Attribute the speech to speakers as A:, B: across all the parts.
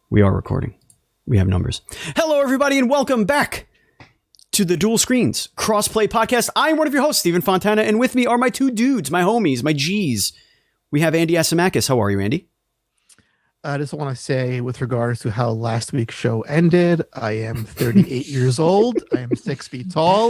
A: We are recording. We have numbers. Hello, everybody, and welcome back to the Dual Screens Crossplay Podcast. I'm one of your hosts, Stephen Fontana, and with me are my two dudes, my homies, my G's. We have Andy Asimakis. How are you, Andy?
B: I just want to say, with regards to how last week's show ended, I am 38 years old. I am 6 feet tall,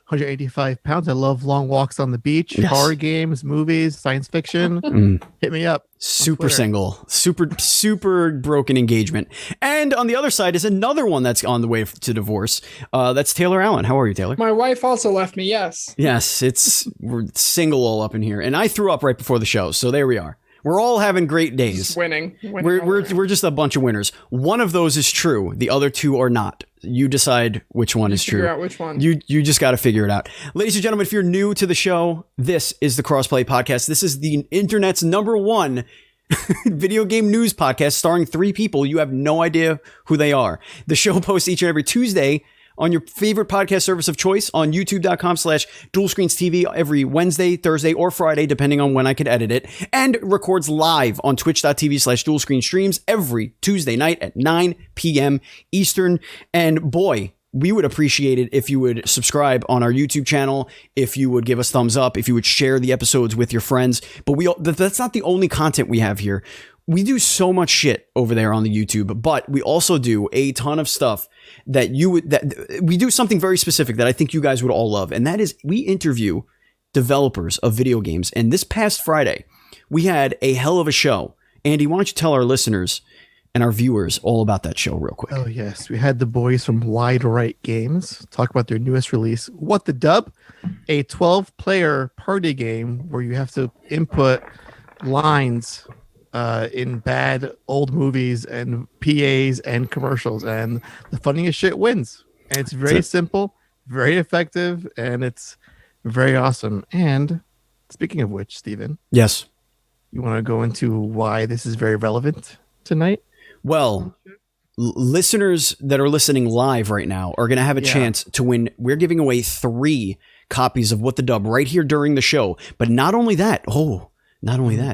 B: 185 pounds. I love long walks on the beach, horror games, movies, science fiction. Hit me up.
A: Super single, super broken engagement. And on the other side is another one that's on the way to divorce. That's Taylor Allen. How are you, Taylor?
C: My wife also left me, yes.
A: Yes, we're single all up in here. And I threw up right before the show, so there we are. We're all having great days.
C: Just winning.
A: We're just a bunch of winners. One of those is true. The other two are not. You decide which one is true.
C: Figure out which one.
A: You just got to figure it out. Ladies and gentlemen, if you're new to the show, this is the Crossplay Podcast. This is the internet's #1 video game news podcast starring 3 people. You have no idea who they are. The show posts each and every Tuesday on your favorite podcast service of choice on youtube.com/dualscreens.tv every Wednesday, Thursday, or Friday, depending on when I can edit it, and records live on twitch.tv/dualscreenstreams every Tuesday night at 9 p.m. Eastern. And boy, we would appreciate it if you would subscribe on our YouTube channel, if you would give us thumbs up, if you would share the episodes with your friends. But that's not the only content we have here. We do so much shit over there on the YouTube, but we also do a ton of stuff that we do something very specific that I think you guys would all love. And that is we interview developers of video games. And this past Friday, we had a hell of a show. Andy, why don't you tell our listeners and our viewers all about that show real quick?
B: Oh, yes. We had the boys from Wide Right Games talk about their newest release, What the Dub, a 12-player party game where you have to input lines in bad old movies and PAs and commercials, and the funniest shit wins. And it's very simple, very effective, and it's very awesome. And speaking of which, Stephen,
A: yes,
B: you want to go into why this is very relevant tonight?
A: Well, listeners that are listening live right now are going to have a chance to win. We're giving away 3 copies of What the Dub right here during the show. But not only that,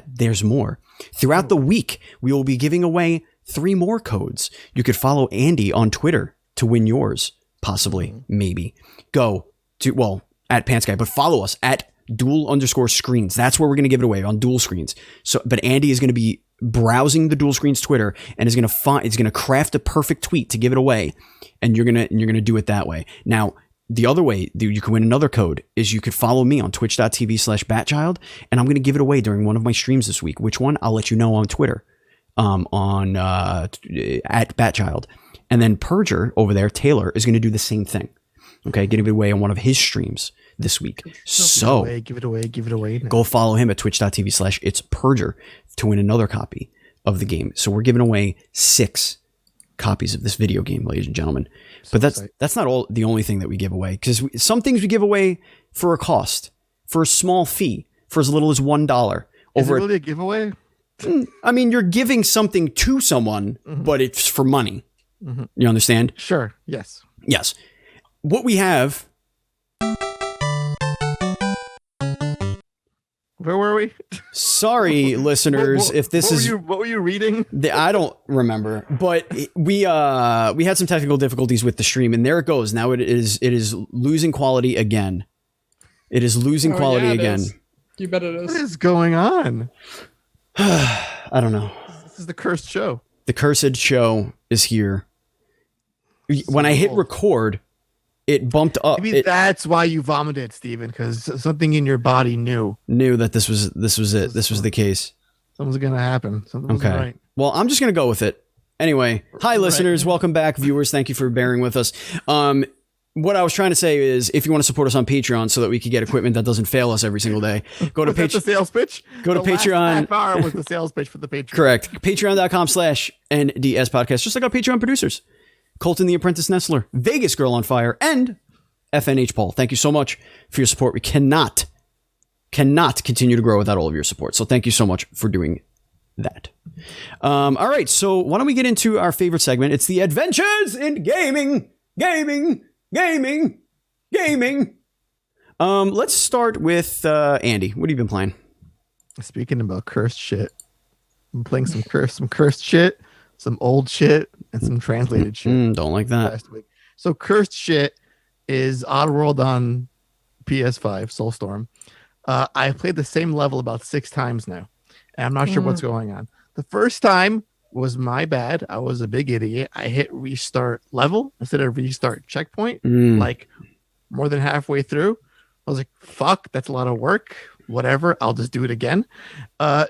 A: there's more. Throughout the week, we will be giving away 3 more codes. You could follow Andy on Twitter to win yours. Possibly, maybe. Go to, at PantsGuy, but follow us at dual_screens. That's where we're going to give it away, on Dual Screens. So, but Andy is going to be browsing the Dual Screens Twitter and is going to craft a perfect tweet to give it away. And you're going to do it that way. Now, the other way you can win another code is you could follow me on twitch.tv/batchild, and I'm going to give it away during one of my streams this week. Which one? I'll let you know on Twitter, at Batchild. And then Purger over there, Taylor, is going to do the same thing. Okay, give it away on one of his streams this week. So
B: give it away.
A: Go follow him at twitch.tv/itspurger to win another copy of the game. So we're giving away 6 copies of this video game, ladies and gentlemen. But that's not the only thing that we give away, because some things we give away for a cost, for a small fee, for as little as $1.
B: Is it really a giveaway?
A: I mean, you're giving something to someone, but it's for money. You understand?
B: Sure. Yes.
A: What we have.
B: Where were we?
A: Sorry, listeners, if this
B: what were you reading?
A: I don't remember, but we had some technical difficulties with the stream, and there it goes. Now it is losing quality again. It is losing quality again.
C: You bet it is.
B: What is going on?
A: I don't know.
B: This is the cursed show.
A: The cursed show is here. When I hit record, it bumped up.
B: Maybe that's why you vomited, Stephen, because something in your body knew
A: that this was it. This was the case.
B: Something's gonna happen. Something wasn't right.
A: Well, I'm just gonna go with it. Anyway, hi listeners, welcome back, viewers. Thank you for bearing with us. What I was trying to say is, if you want to support us on Patreon so that we can get equipment that doesn't fail us every single day, go to Patreon.
B: The sales pitch.
A: Go to Patreon.
B: Half hour was the sales pitch for the Patreon.
A: Correct. Patreon.com/NDS podcast. Just like our Patreon producers. Colton the Apprentice Nestler, Vegas Girl on Fire, and FNH Paul. Thank you so much for your support. We cannot continue to grow without all of your support. So thank you so much for doing that. All right. So why don't we get into our favorite segment? It's the Adventures in Gaming. Let's start with Andy. What have you been playing?
B: Speaking about cursed shit, I'm playing some cursed shit. some old shit, and some translated shit.
A: Don't like that.
B: Last week. So cursed shit is Oddworld on PS5, Soulstorm. I played the same level about 6 times now, and I'm not sure what's going on. The first time was my bad. I was a big idiot. I hit restart level instead of restart checkpoint, like more than halfway through. I was like, fuck, that's a lot of work. Whatever, I'll just do it again.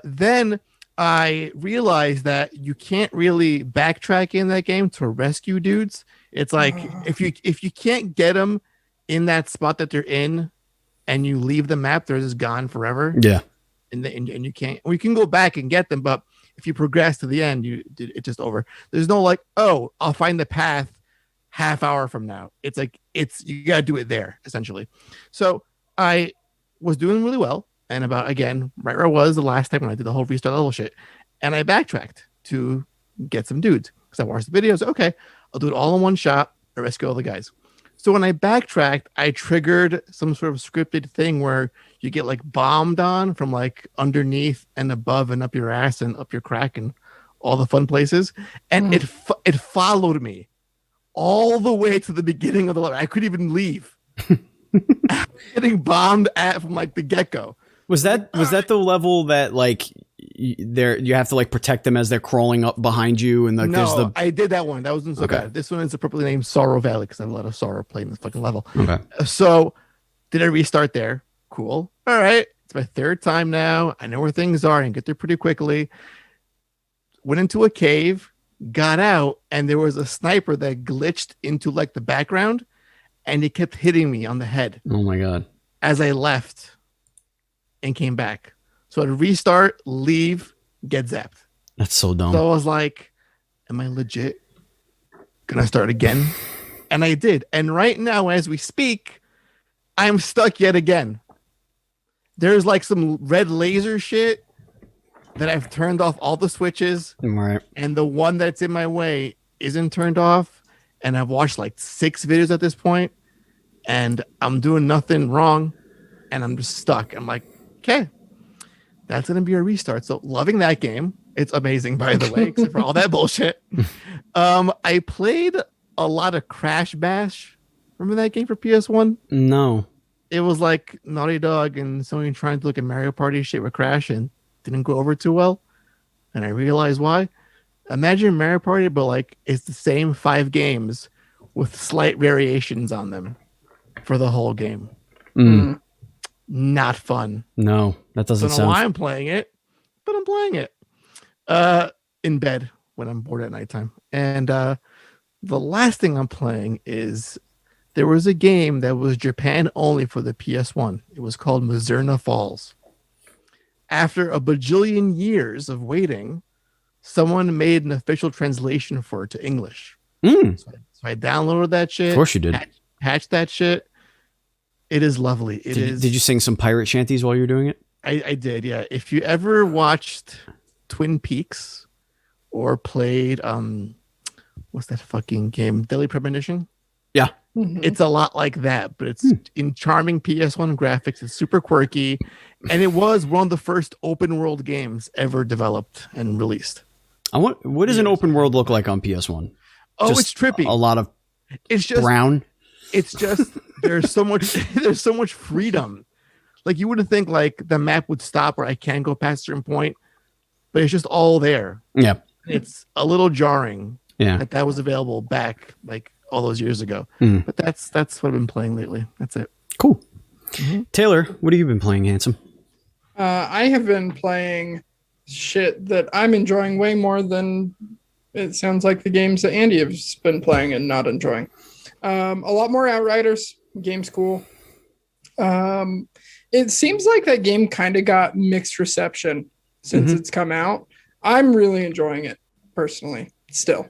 B: Then I realized that you can't really backtrack in that game to rescue dudes. It's like if you can't get them in that spot that they're in and you leave the map, they're just gone forever.
A: Yeah.
B: And you can't, we can go back and get them, but if you progress to the end, it's just over. There's no like, oh, I'll find the path half hour from now. It's like, you got to do it there essentially. So I was doing really well. And about, again, right where I was the last time when I did the whole restart level shit. And I backtracked to get some dudes. Because I watched the videos. Okay, I'll do it all in one shot. I rescue all the guys. So when I backtracked, I triggered some sort of scripted thing where you get like bombed on from like underneath and above and up your ass and up your crack and all the fun places. And it followed me all the way to the beginning of the level. I couldn't even leave. Getting bombed at from like the get-go.
A: Was that the level that like you have to like protect them as they're crawling up behind you and like there's the
B: I did that one. That wasn't so bad. This one is appropriately named Sorrow Valley because I have a lot of sorrow playing this fucking level.
A: Okay.
B: So did I restart there? Cool. All right. It's my 3rd time now. I know where things are and get there pretty quickly. Went into a cave, got out, and there was a sniper that glitched into like the background and he kept hitting me on the head.
A: Oh my God.
B: As I left and came back. So I'd restart, leave, get zapped.
A: That's so dumb.
B: So I was like, am I legit gonna start again? And I did. And right now, as we speak, I'm stuck yet again. There's like some red laser shit that I've turned off all the switches.
A: Right.
B: And the one that's in my way isn't turned off. And I've watched like 6 videos at this point, and I'm doing nothing wrong. And I'm just stuck. I'm like, okay, that's going to be a restart. So loving that game. It's amazing, by the way, except for all that bullshit. I played a lot of Crash Bash. Remember that game for PS1?
A: No.
B: It was like Naughty Dog and Sony trying to look at Mario Party shit with Crash and didn't go over too well. And I realized why. Imagine Mario Party, but like it's the same 5 games with slight variations on them for the whole game. Not fun.
A: No, that doesn't
B: Don't know
A: sound.
B: why I'm playing it, but I'm playing it in bed when I'm bored at nighttime. And the last thing I'm playing is there was a game that was Japan only for the PS1. It was called Mazurna Falls. After a bajillion years of waiting, someone made an official translation for it to English. So I downloaded that shit.
A: Of course you did.
B: Patched that shit. It is lovely.
A: Did you sing some pirate shanties while you were doing it?
B: I did, yeah. If you ever watched Twin Peaks or played what's that fucking game? Deadly Premonition?
A: Yeah.
B: It's a lot like that, but it's in charming PS1 graphics. It's super quirky, and it was one of the first open world games ever developed and released.
A: What does an open world look like on PS1?
B: Oh,
A: Just
B: it's trippy.
A: A lot of
B: It's just
A: brown.
B: It's just there's so much freedom. Like you wouldn't think like the map would stop or I can't go past a certain point, but it's just all there.
A: Yeah.
B: It's a little jarring.
A: Yeah.
B: That was available back like all those years ago. But that's what I've been playing lately. That's it.
A: Cool. Taylor, what have you been playing, handsome?
C: I have been playing shit that I'm enjoying way more than it sounds like the games that Andy has been playing and not enjoying. A lot more Outriders. Game's cool. It seems like that game kind of got mixed reception since it's come out. I'm really enjoying it personally still.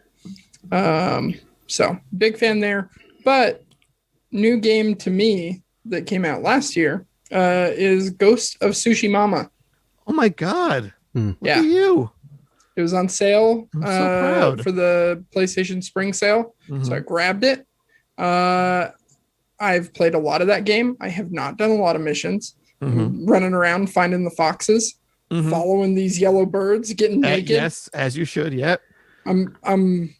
C: So big fan there. But new game to me that came out last year is Ghost of Tsushima.
B: Oh my God. Look
C: Yeah.
B: at you.
C: It was on sale
B: I'm so proud.
C: for the PlayStation Spring sale. So I grabbed it. I've played a lot of that game. I have not done a lot of missions. Running around finding the foxes, following these yellow birds, getting naked.
B: Yes, as you should. Yep.
C: I'm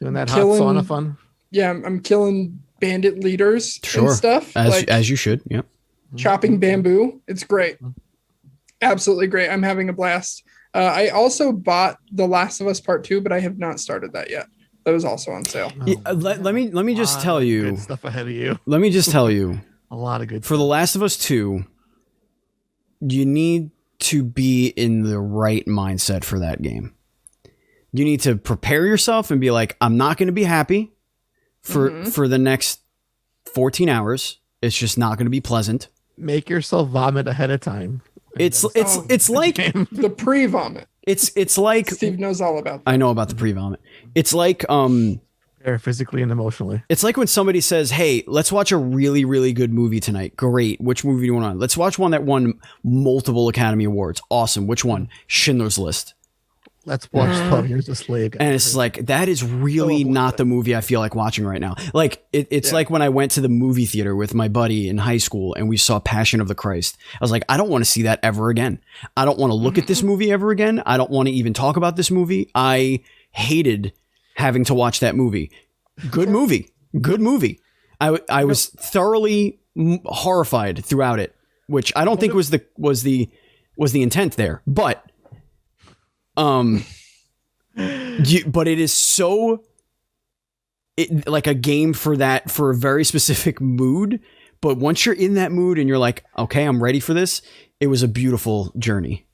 B: Doing that
C: killing,
B: hot sauna fun.
C: Yeah, I'm killing bandit leaders
A: Sure.
C: and stuff.
A: As you should. Yep.
C: Chopping bamboo. It's great. Absolutely great. I'm having a blast. I also bought The Last of Us Part 2, but I have not started that yet. That was also on sale.
A: Let me just tell you.
B: Good stuff ahead of you.
A: Let me just tell you.
B: A lot of good
A: For The Last of Us 2, you need to be in the right mindset for that game. You need to prepare yourself and be like, I'm not going to be happy for the next 14 hours. It's just not going to be pleasant.
B: Make yourself vomit ahead of time.
A: It's like
C: the pre-vomit.
A: It's like
C: Steve knows all about that.
A: I know about the pre-vomit. It's like
B: physically and emotionally.
A: It's like when somebody says, "Hey, let's watch a really, really good movie tonight." Great. Which movie do you want? Let's watch one that won multiple Academy Awards. Awesome. Which one? Schindler's List.
B: Let's watch 12 Years a Slave.
A: And it's like, that is really not the movie I feel like watching right now. Like it's like when I went to the movie theater with my buddy in high school and we saw Passion of the Christ. I was like, I don't want to see that ever again. I don't want to look at this movie ever again. I don't want to even talk about this movie. I hated having to watch that movie. Good movie. Good movie. I was thoroughly horrified throughout it, which I don't think was the intent there. But but it is so like a game for a very specific mood. But once you're in that mood and you're like, okay, I'm ready for this, it was a beautiful journey.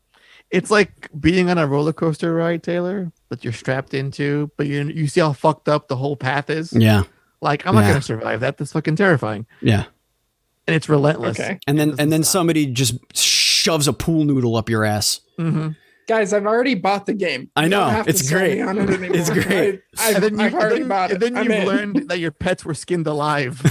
B: It's like being on a roller coaster ride, Taylor, that you're strapped into, but you see how fucked up the whole path is.
A: Yeah.
B: Like, I'm not going to survive that. That's fucking terrifying.
A: Yeah.
B: And it's relentless.
C: Okay.
A: And then somebody just shoves a pool noodle up your ass.
B: Mm-hmm.
C: Guys, I've already bought the game.
A: I know. It's great.
C: It's
A: great.
C: I've already bought it.
B: And then you've learned that your pets were skinned alive.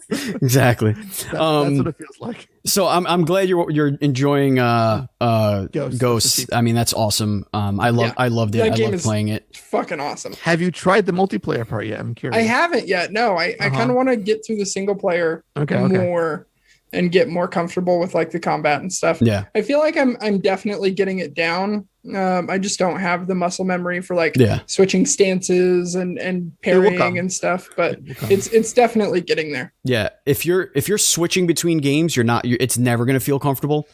A: Exactly.
B: That's what it feels like.
A: So I'm glad you're enjoying Ghosts. I mean, that's awesome. I loved it. I loved playing it.
C: Fucking awesome.
B: Have you tried the multiplayer part yet? I'm curious.
C: I haven't yet. No, I kind of want to get through the single player more and get more comfortable with like the combat and stuff.
A: Yeah.
C: I feel like I'm definitely getting it down. I just don't have the muscle memory for like switching stances and parrying and stuff, but it's definitely getting there.
A: Yeah. If you're switching between games, it's never going to feel comfortable.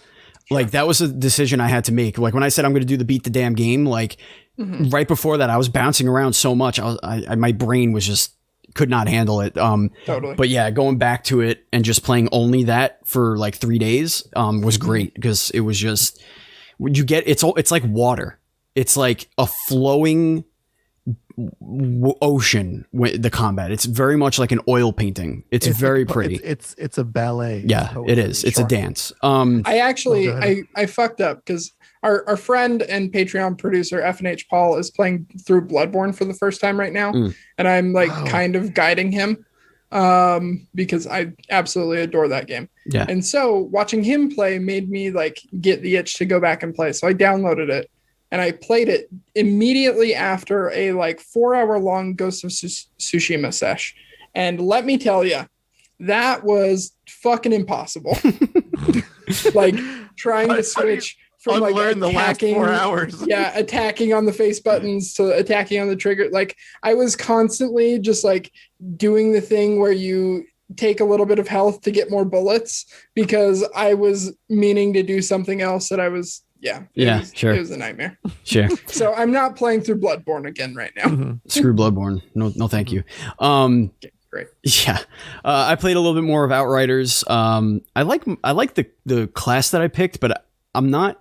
A: Like that was a decision I had to make. Like when I said I'm going to do the beat the damn game, like right before that, I was bouncing around so much. My brain was just could not handle it.
C: Totally.
A: But yeah, going back to it and just playing only that for like 3 days was great because it was just it's like water. It's like a flowing ocean with the combat. It's very much like an oil painting. It's very pretty.
B: It's a ballet.
A: Yeah, it is. It's a dance.
C: I fucked up because our friend and Patreon producer FNH Paul is playing through Bloodborne for the first time right now, and I'm like kind of guiding him because I absolutely adore that game.
A: Yeah.
C: And so watching him play made me like get the itch to go back and play. So I downloaded it and I played it immediately after a like 4-hour long Ghost of Tsushima sesh. And let me tell you, that was fucking impossible. Like trying to switch from like
B: the last 4 hours.
C: Yeah, attacking on the face buttons to attacking on the trigger. Like I was constantly just like doing the thing where you take a little bit of health to get more bullets because I was meaning to do something else that I was sure. It was a nightmare.
A: Sure.
C: So I'm not playing through Bloodborne again right now.
A: Screw Bloodborne. No, thank you.
C: Great.
A: Yeah. I played a little bit more of Outriders. I like the class that I picked, but I'm not.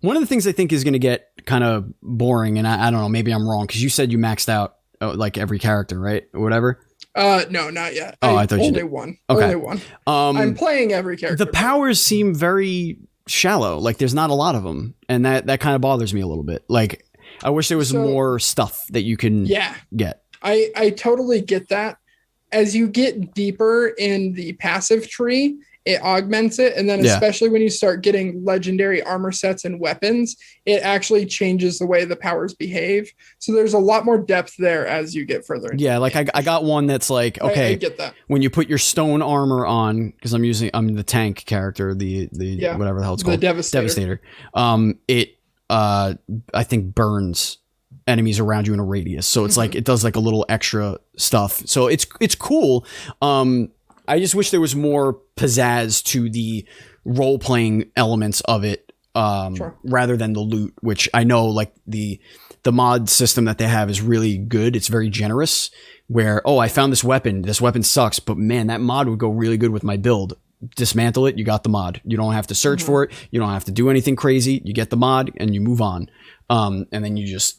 A: One of the things I think is going to get kind of boring, and I don't know, maybe I'm wrong because you said you maxed out like every character, right? Or whatever.
C: No, not yet.
A: I thought you did.
C: Only one.
A: Okay.
C: Only one. I'm playing every character.
A: The powers seem very shallow. Like there's not a lot of them, and that kind of bothers me a little bit. Like I wish there was more stuff that you can get.
C: I totally get that. As you get deeper in the passive tree, it augments it. And then especially when you start getting legendary armor sets and weapons, it actually changes the way the powers behave. So there's a lot more depth there as you get further into
A: Yeah, like I got one that's like, okay,
C: I get that.
A: When you put your stone armor on, because I'm the tank character, the whatever the hell it's called.
C: The Devastator.
A: It I think burns enemies around you in a radius. So it's like it does like a little extra stuff. So it's cool. I just wish there was more pizzazz to the role playing elements of it, rather than the loot, which I know like the mod system that they have is really good. It's very generous. Where, oh, I found this weapon. This weapon sucks, but man, that mod would go really good with my build. Dismantle it, you got the mod. You don't have to search for it. You don't have to do anything crazy. You get the mod and you move on. And then you just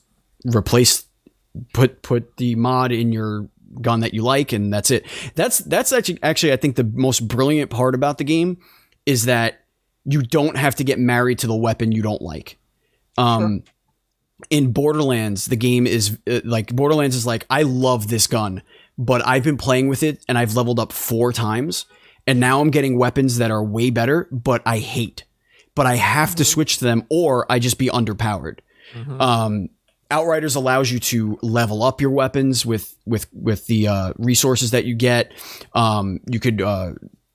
A: put the mod in your gun that you like, and that's it. That's actually I think the most brilliant part about the game is that you don't have to get married to the weapon you don't like. In Borderlands, the game is Borderlands is like, I love this gun, but I've been playing with it and I've leveled up 4 times, and now I'm getting weapons that are way better, but I hate. But I have to switch to them, or I just be underpowered. Outriders allows you to level up your weapons with the resources that you get. You could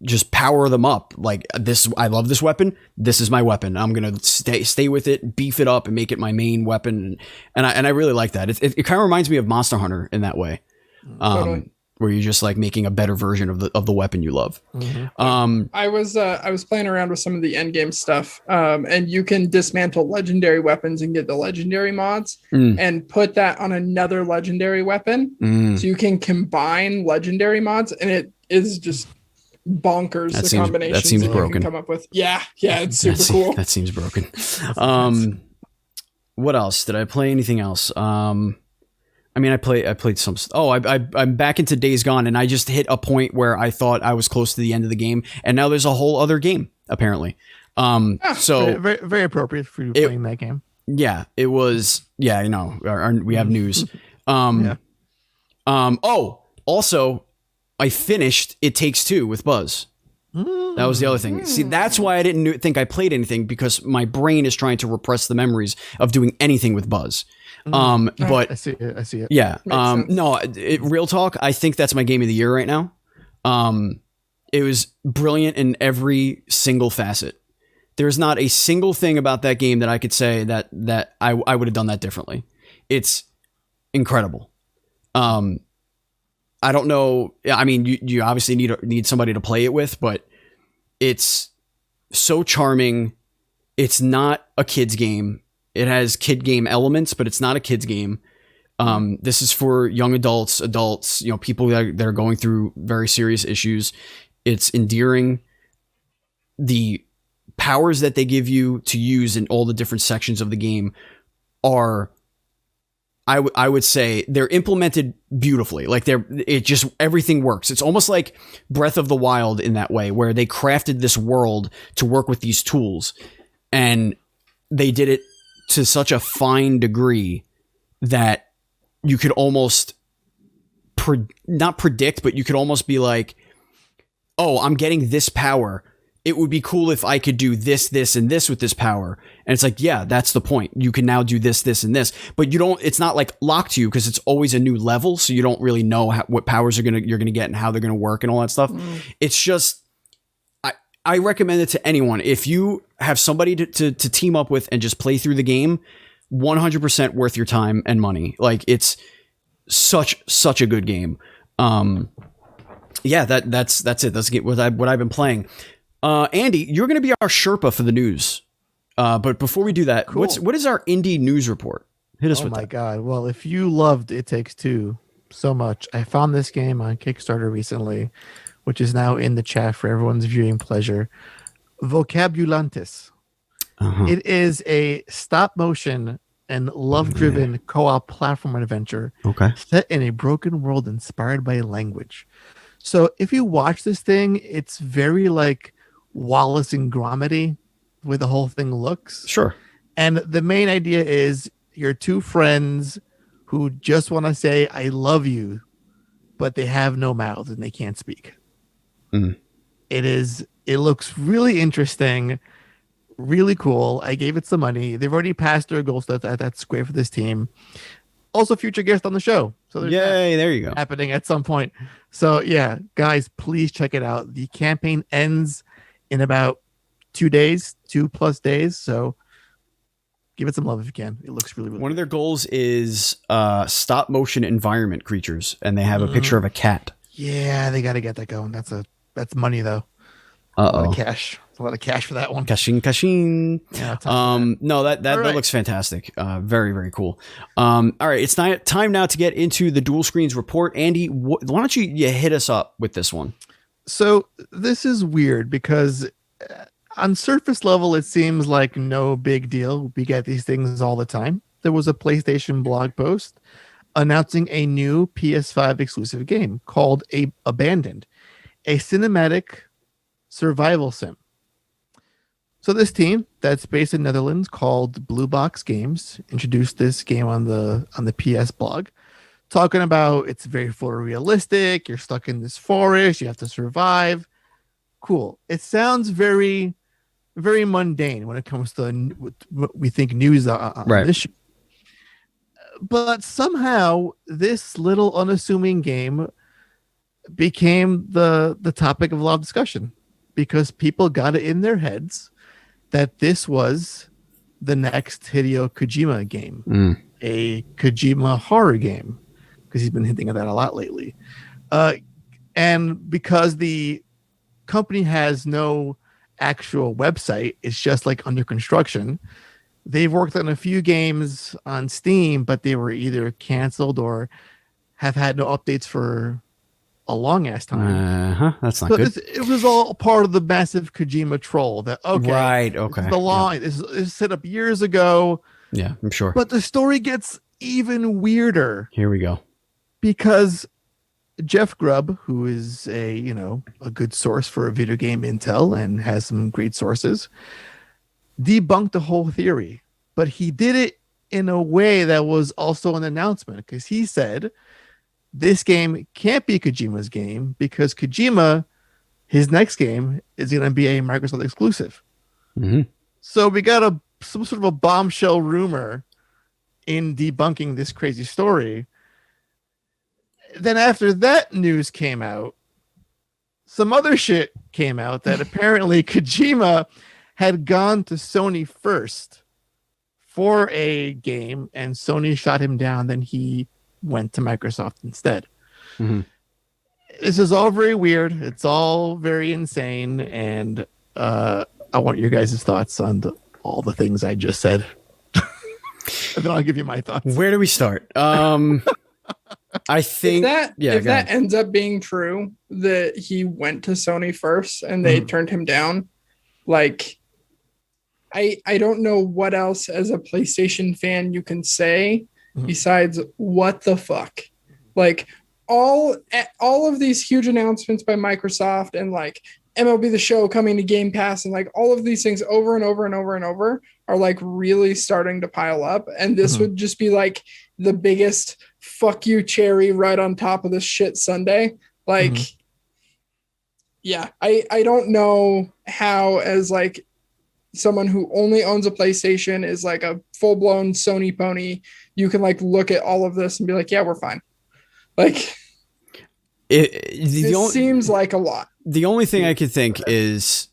A: just power them up. Like this, I love this weapon. This is my weapon. I'm gonna stay with it, beef it up, and make it my main weapon. And I really like that. It kind of reminds me of Monster Hunter in that way,
C: Totally.
A: where you're just like making a better version of the weapon you love.
C: I was playing around with some of the end game stuff, and you can dismantle legendary weapons and get the legendary mods and put that on another legendary weapon. So you can combine legendary mods, and it is just bonkers. Combinations
A: that seems broken.
C: you can come up with. Yeah, it's super cool.
A: That seems broken. What else? Did I play anything else? I mean, I played some. Oh, I'm back into Days Gone, and I just hit a point where I thought I was close to the end of the game, and now there's a whole other game apparently. So
B: very, very appropriate for you playing that game.
A: Yeah, it was. Yeah, you know, we have news. Oh, also, I finished It Takes Two with Buzz. That was the other thing. See, that's why I didn't think I played anything, because my brain is trying to repress the memories of doing anything with Buzz. But
B: I see it.
A: Yeah. No, real talk. I think that's my game of the year right now. It was brilliant in every single facet. There's not a single thing about that game that I could say that I would have done that differently. It's incredible. I don't know. I mean, you obviously need somebody to play it with, but it's so charming. It's not a kid's game. It has kid game elements, but it's not a kid's game. This is for young adults, you know, people that are going through very serious issues. It's endearing. The powers that they give you to use in all the different sections of the game are, I would say, they're implemented beautifully. Like everything works. It's almost like Breath of the Wild in that way, where they crafted this world to work with these tools, and they did it to such a fine degree that you could almost not predict, but you could almost be like, oh, I'm getting this power. It would be cool if I could do this, this, and this with this power. And it's like, yeah, that's the point. You can now do this, this, and this, but it's not like locked to you, because it's always a new level. So you don't really know what powers you're going to get and how they're going to work and all that stuff. It's just, I recommend it to anyone. If you have somebody to team up with and just play through the game, 100% worth your time and money. Like, it's such a good game. Yeah, that's it. Let's get what I've been playing. Andy, you're going to be our Sherpa for the news. But before we do that,
B: Cool.
A: what is our indie news report? Hit us with that.
B: Oh my God. Well, if you loved It Takes Two so much, I found this game on Kickstarter recently, which is now in the chat for everyone's viewing pleasure. Vocabulantes. It is a stop motion and love-driven co-op platform adventure set in a broken world inspired by language. So if you watch this thing, it's very like Wallace and Gromity, the way the whole thing looks.
A: Sure.
B: And the main idea is you're two friends who just want to say, I love you, but they have no mouths and they can't speak. It looks really interesting, really cool. I gave it some money. They've already passed their goals. That's great for this team. Also, future guest on the show. So there's
A: Yay, there you go.
B: happening at some point. So yeah, guys, please check it out. The campaign ends in about 2 days, 2+ days. So Give it some love if you can. It looks really, really
A: One of
B: good.
A: their goals is stop motion environment creatures, and they have a picture of a cat.
B: Yeah, they got to get that going. That's money though. A lot of cash. A lot of cash for that one.
A: Kashin.
B: Yeah.
A: No, that
B: right.
A: looks fantastic. Very, very cool. All right, it's time now to get into the dual screens report. Andy, why don't you hit us up with this one?
B: So this is weird because on surface level, it seems like no big deal. We get these things all the time. There was a PlayStation blog post announcing a new PS5 exclusive game called Abandoned, a cinematic survival sim. So this team that's based in Netherlands called Blue Box Games introduced this game on the PS blog, talking about it's very photorealistic. You're stuck in this forest. You have to survive. Cool. It sounds very, very mundane when it comes to what we think news on this show. But somehow this little unassuming game became the topic of a lot of discussion because people got it in their heads that this was the next Hideo Kojima game, a Kojima horror game, because he's been hinting at that a lot lately. And because the company has no actual website, it's just like under construction. They've worked on a few games on Steam, but they were either canceled or have had no updates for a long ass time.
A: That's not good.
B: It was all part of the massive Kojima troll that,
A: okay.
B: The line is set up years ago.
A: Yeah, I'm sure.
B: But the story gets even weirder.
A: Here we go.
B: Because Jeff Grubb, who is a good source for video game intel and has some great sources, debunked the whole theory. But he did it in a way that was also an announcement, because he said this game can't be Kojima's game because Kojima, his next game, is going to be a Microsoft exclusive.
A: Mm-hmm.
B: So we got some sort of a bombshell rumor in debunking this crazy story. Then after that news came out, some other shit came out that apparently Kojima had gone to Sony first for a game and Sony shot him down. Then he went to Microsoft instead.
A: Mm-hmm.
B: This is all very weird. It's all very insane. And I want your guys' thoughts on all the things I just said. And then I'll give you my thoughts.
A: Where do we start? I think
C: if that ends up being true, that he went to Sony first and they turned him down, like I don't know what else as a PlayStation fan you can say besides what the fuck. Like all of these huge announcements by Microsoft and like MLB The Show coming to Game Pass and like all of these things over and over and over and over are like really starting to pile up. And this would just be like the biggest fuck you cherry right on top of this shit sundae. Like, yeah, I don't know how, as like someone who only owns a PlayStation, is like a full blown Sony pony, you can like look at all of this and be like, yeah, we're fine. Like it seems like a lot.
A: The only thing I could think is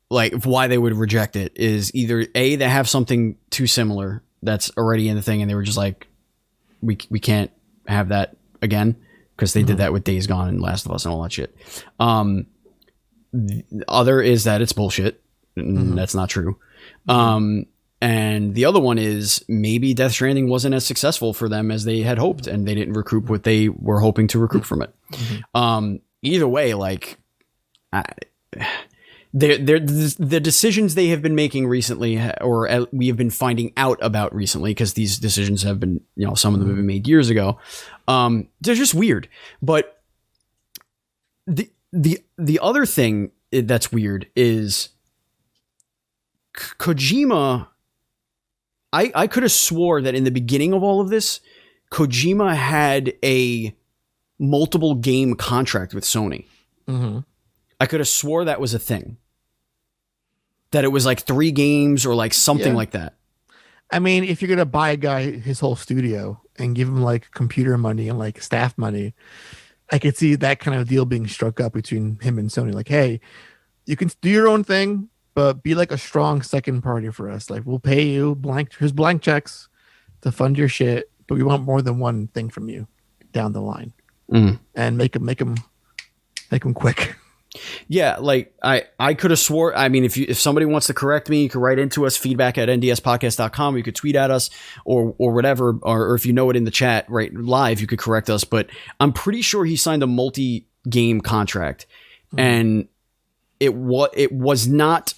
A: like why they would reject it is either A, they have something too similar that's already in the thing and they were just like, we can't have that again, because they did that with Days Gone and Last of Us and all that shit. The other is that it's bullshit. That's not true. And the other one is maybe Death Stranding wasn't as successful for them as they had hoped, and they didn't recoup what they were hoping to recoup from it. Either way, like the decisions they have been making recently, or we have been finding out about recently, because these decisions have been, some of them have been made years ago. They're just weird. But the other thing that's weird is Kojima. I could have swore that in the beginning of all of this, Kojima had a multiple game contract with Sony. I could have swore that was a thing. That it was like 3 games or like something like that.
B: I mean, if you're going to buy a guy his whole studio and give him like computer money and like staff money, I could see that kind of deal being struck up between him and Sony. Like, hey, you can do your own thing, but be like a strong second party for us. Like we'll pay you here's blank checks to fund your shit, but we want more than one thing from you down the line, and make them quick.
A: Yeah, like I could have swore. I mean, if somebody wants to correct me, you can write into us, feedback@ndspodcast.com. You could tweet at us or whatever, or if you know it in the chat right live, you could correct us. But I'm pretty sure he signed a multi-game contract, and it was not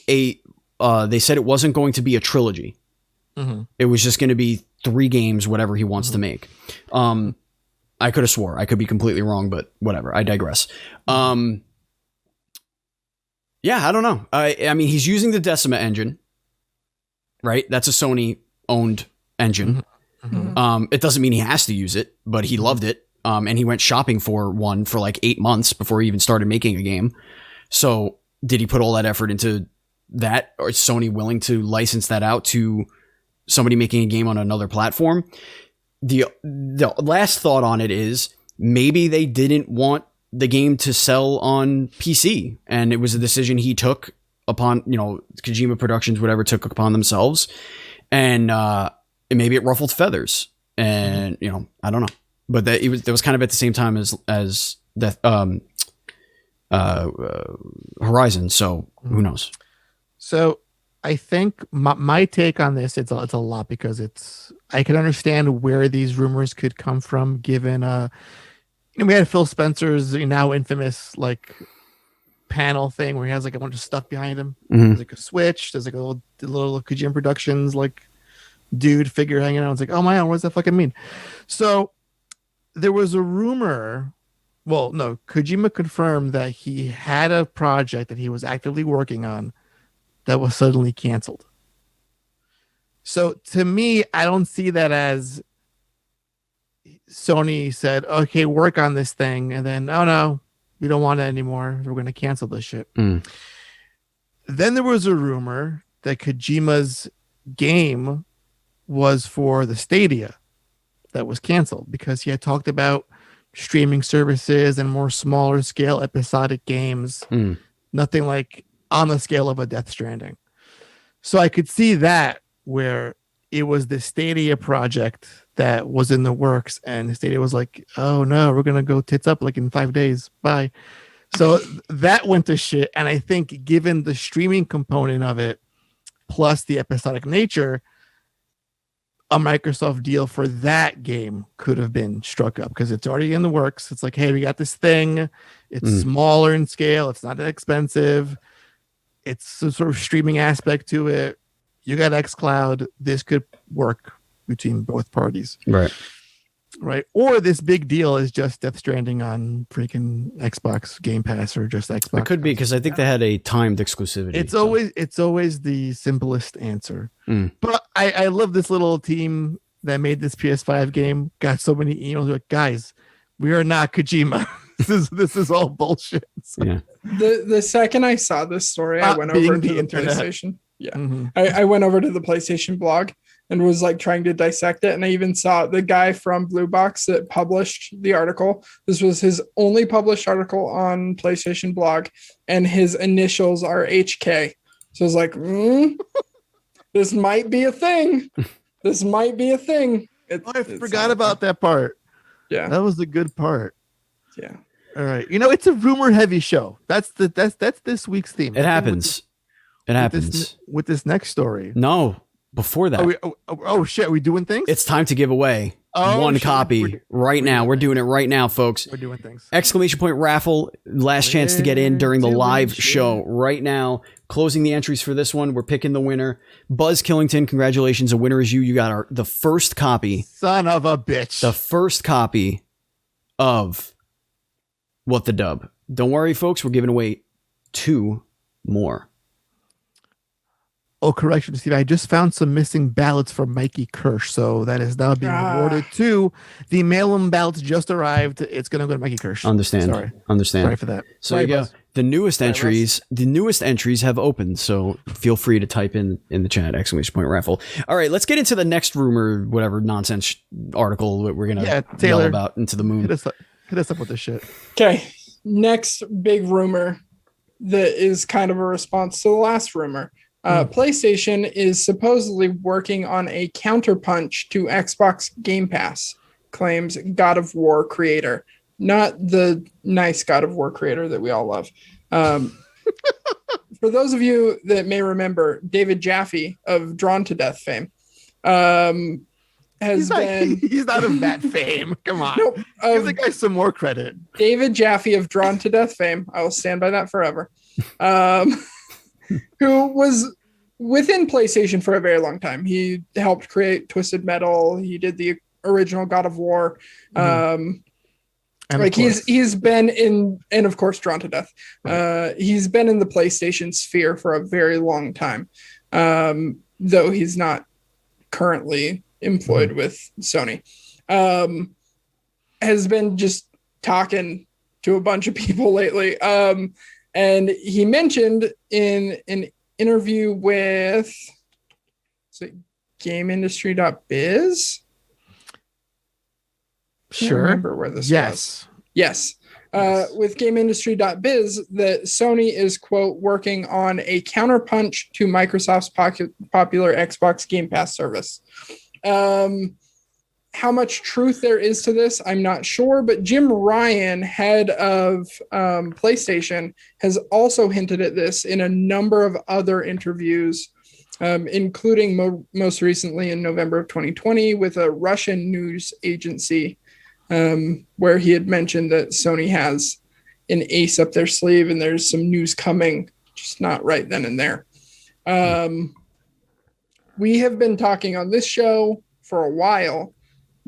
A: a. They said it wasn't going to be a trilogy. It was just going to be 3 games, whatever he wants to make. I could have swore. I could be completely wrong, but whatever. I digress. Yeah, I don't know. I mean, he's using the Decima engine, right? That's a Sony-owned engine. It doesn't mean he has to use it, but he loved it. And he went shopping for one for like 8 months before he even started making a game. So did he put all that effort into that? Or is Sony willing to license that out to somebody making a game on another platform? The last thought on it is maybe they didn't want the game to sell on PC, and it was a decision he took upon, Kojima Productions, whatever, took upon themselves, and maybe it ruffled feathers, and I don't know, but that was kind of at the same time as the Horizon, so who knows? So
B: I think my take on this, it's a lot, because I can understand where these rumors could come from, given we had Phil Spencer's now infamous like panel thing where he has like a bunch of stuff behind him. There's like a Switch, there's like a little Kojima Productions like dude figure hanging out. It's like, oh my god, what does that fucking mean? So there was a rumor. Well, no, Kojima confirmed that he had a project that he was actively working on that was suddenly canceled. So to me, I don't see that as Sony said, okay, work on this thing, and then, oh no, we don't want it anymore, we're going to cancel this shit. Then there was a rumor that Kojima's game was for the Stadia that was canceled because he had talked about streaming services and more smaller scale episodic games. Nothing like on the scale of a Death Stranding. So I could see that, where it was the Stadia project that was in the works, and Stadia was like, oh no, we're gonna go tits up like in 5 days, bye. So that went to shit. And I think given the streaming component of it plus the episodic nature, a Microsoft deal for that game could have been struck up, because it's already in the works. It's like, hey, we got this thing, it's smaller in scale, it's not that expensive, it's some sort of streaming aspect to it, you got xCloud, this could work between both parties. Right. Or this big deal is just Death Stranding on freaking Xbox Game Pass, or just Xbox.
A: It could be, because I think they had a timed exclusivity.
B: It's always the simplest answer. But I love this little team that made this PS5 game. Got so many emails like, guys, we are not Kojima. This is all bullshit. So.
A: Yeah.
C: The second I saw this story, I went over to the PlayStation. Yeah. I went over to the PlayStation blog and was like trying to dissect it. And I even saw the guy from Blue Box that published the article. This was his only published article on PlayStation blog, and his initials are HK. So I was like, this might be a thing. This might be a thing.
B: I forgot about that part.
C: Yeah.
B: That was the good part.
C: Yeah.
B: All right. It's a rumor heavy show. That's this week's theme.
A: It happens.
B: With this next story.
A: No, before that.
B: Oh shit, are we doing things?
A: It's time to give away one copy right now. We're doing it right now, folks.
B: We're doing things.
A: Exclamation point raffle. Last chance to get in during the live show right now. Closing the entries for this one. We're picking the winner. Buzz Killington, congratulations. The winner is you. You got the first copy.
B: Son of a bitch.
A: The first copy of What the Dub. Don't worry, folks. We're giving away 2 more.
B: Oh, correction, Steve. I just found some missing ballots from Mikey Kirsch, so that is now being awarded to the mail-in ballots. Just arrived. It's going to go to Mikey Kirsch.
A: Understand Sorry
B: for that.
A: So there you go. The newest entries have opened, so feel free to type in the chat exclamation point raffle. All right, let's get into the next rumor, whatever nonsense article that we're going to yell about into the moon.
B: Hit us up with this shit.
C: Okay, next big rumor that is kind of a response to the last rumor. PlayStation is supposedly working on a counterpunch to Xbox Game Pass, claims God of War creator. Not the nice God of War creator that we all love. For those of you that may remember, David Jaffe of Drawn to Death fame
B: He's not of that fame. Come on.
C: Nope.
B: Give the guy some more credit.
C: David Jaffe of Drawn to Death fame. I will stand by that forever. Who was within PlayStation for a very long time. He helped create Twisted Metal. He did the original God of War. Like he's been in, and of course Drawn to Death. He's been in the PlayStation sphere for a very long time. Though he's not currently employed with Sony. Has been just talking to a bunch of people lately. And he mentioned in an interview with GameIndustry.biz.
B: Sure.
C: Remember where this was. Yes. With GameIndustry.biz that Sony is, quote, working on a counterpunch to Microsoft's popular Xbox Game Pass service. How much truth there is to this, I'm not sure, but Jim Ryan, head of PlayStation, has also hinted at this in a number of other interviews, including most recently in November of 2020 with a Russian news agency, where he had mentioned that Sony has an ace up their sleeve and there's some news coming, just not right then and there. We have been talking on this show for a while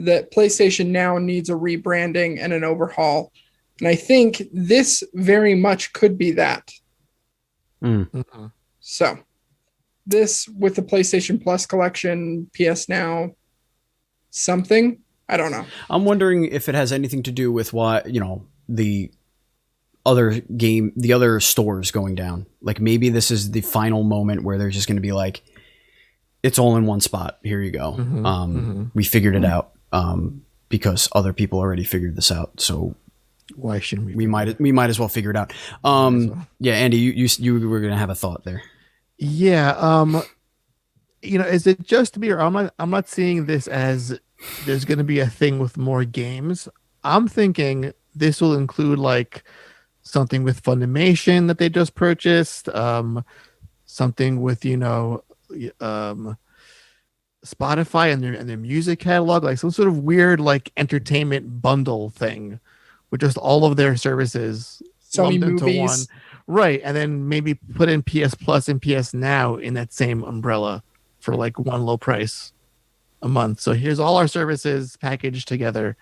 C: that PlayStation now needs a rebranding and an overhaul. And I think this very much could be that. So this with the PlayStation Plus collection, PS Now, something, I don't know.
A: I'm wondering if it has anything to do with why, the other stores going down. Like maybe this is the final moment where they're just going to be like, it's all in one spot. Here you go. We figured it out. Because other people already figured this out, so
B: why shouldn't we?
A: We might as well figure it out. Yeah, Andy, you were gonna have a thought there.
B: Yeah. Is it just me, or I'm not seeing this as there's going to be a thing with more games. I'm thinking this will include like something with Funimation that they just purchased, something with Spotify and their music catalog, like some sort of weird like entertainment bundle thing with just all of their services
C: Sony
B: lumped into one.
C: movies.
B: Right. And then maybe put in PS Plus and PS Now in that same umbrella for like one low price a month. So here's all our services packaged together,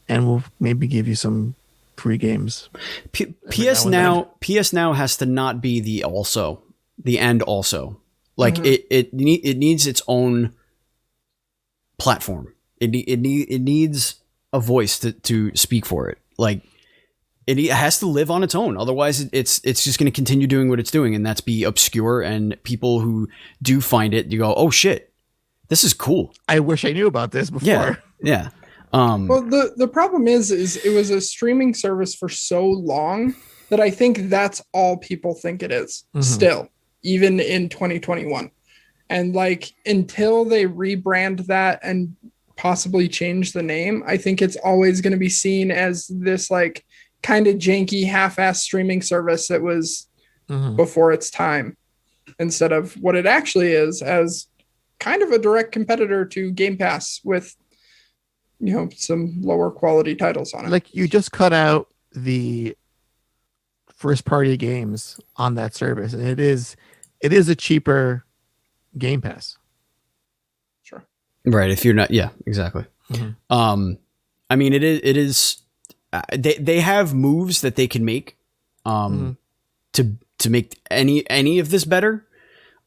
B: and we'll maybe give you some free games.
A: PS Now has to not be the end also. Like it needs its own platform. It needs a voice to speak for it. Like it has to live on its own. Otherwise, it's just going to continue doing what it's doing, and that's be obscure. And people who do find it, you go, oh shit, this is cool.
B: I wish I knew about this before.
A: Yeah.
C: Well, the problem is it was a streaming service for so long that I think that's all people think it is still. Even in 2021. And like until they rebrand that and possibly change the name, I think it's always going to be seen as this like kind of janky half-ass streaming service that was before its time, instead of what it actually is, as kind of a direct competitor to Game Pass with some lower quality titles on it.
B: Like you just cut out the first party games on that service, and it is a cheaper Game Pass.
C: Sure.
A: Right. If you're not, yeah, exactly. I mean, it is, they have moves that they can make, to make any of this better.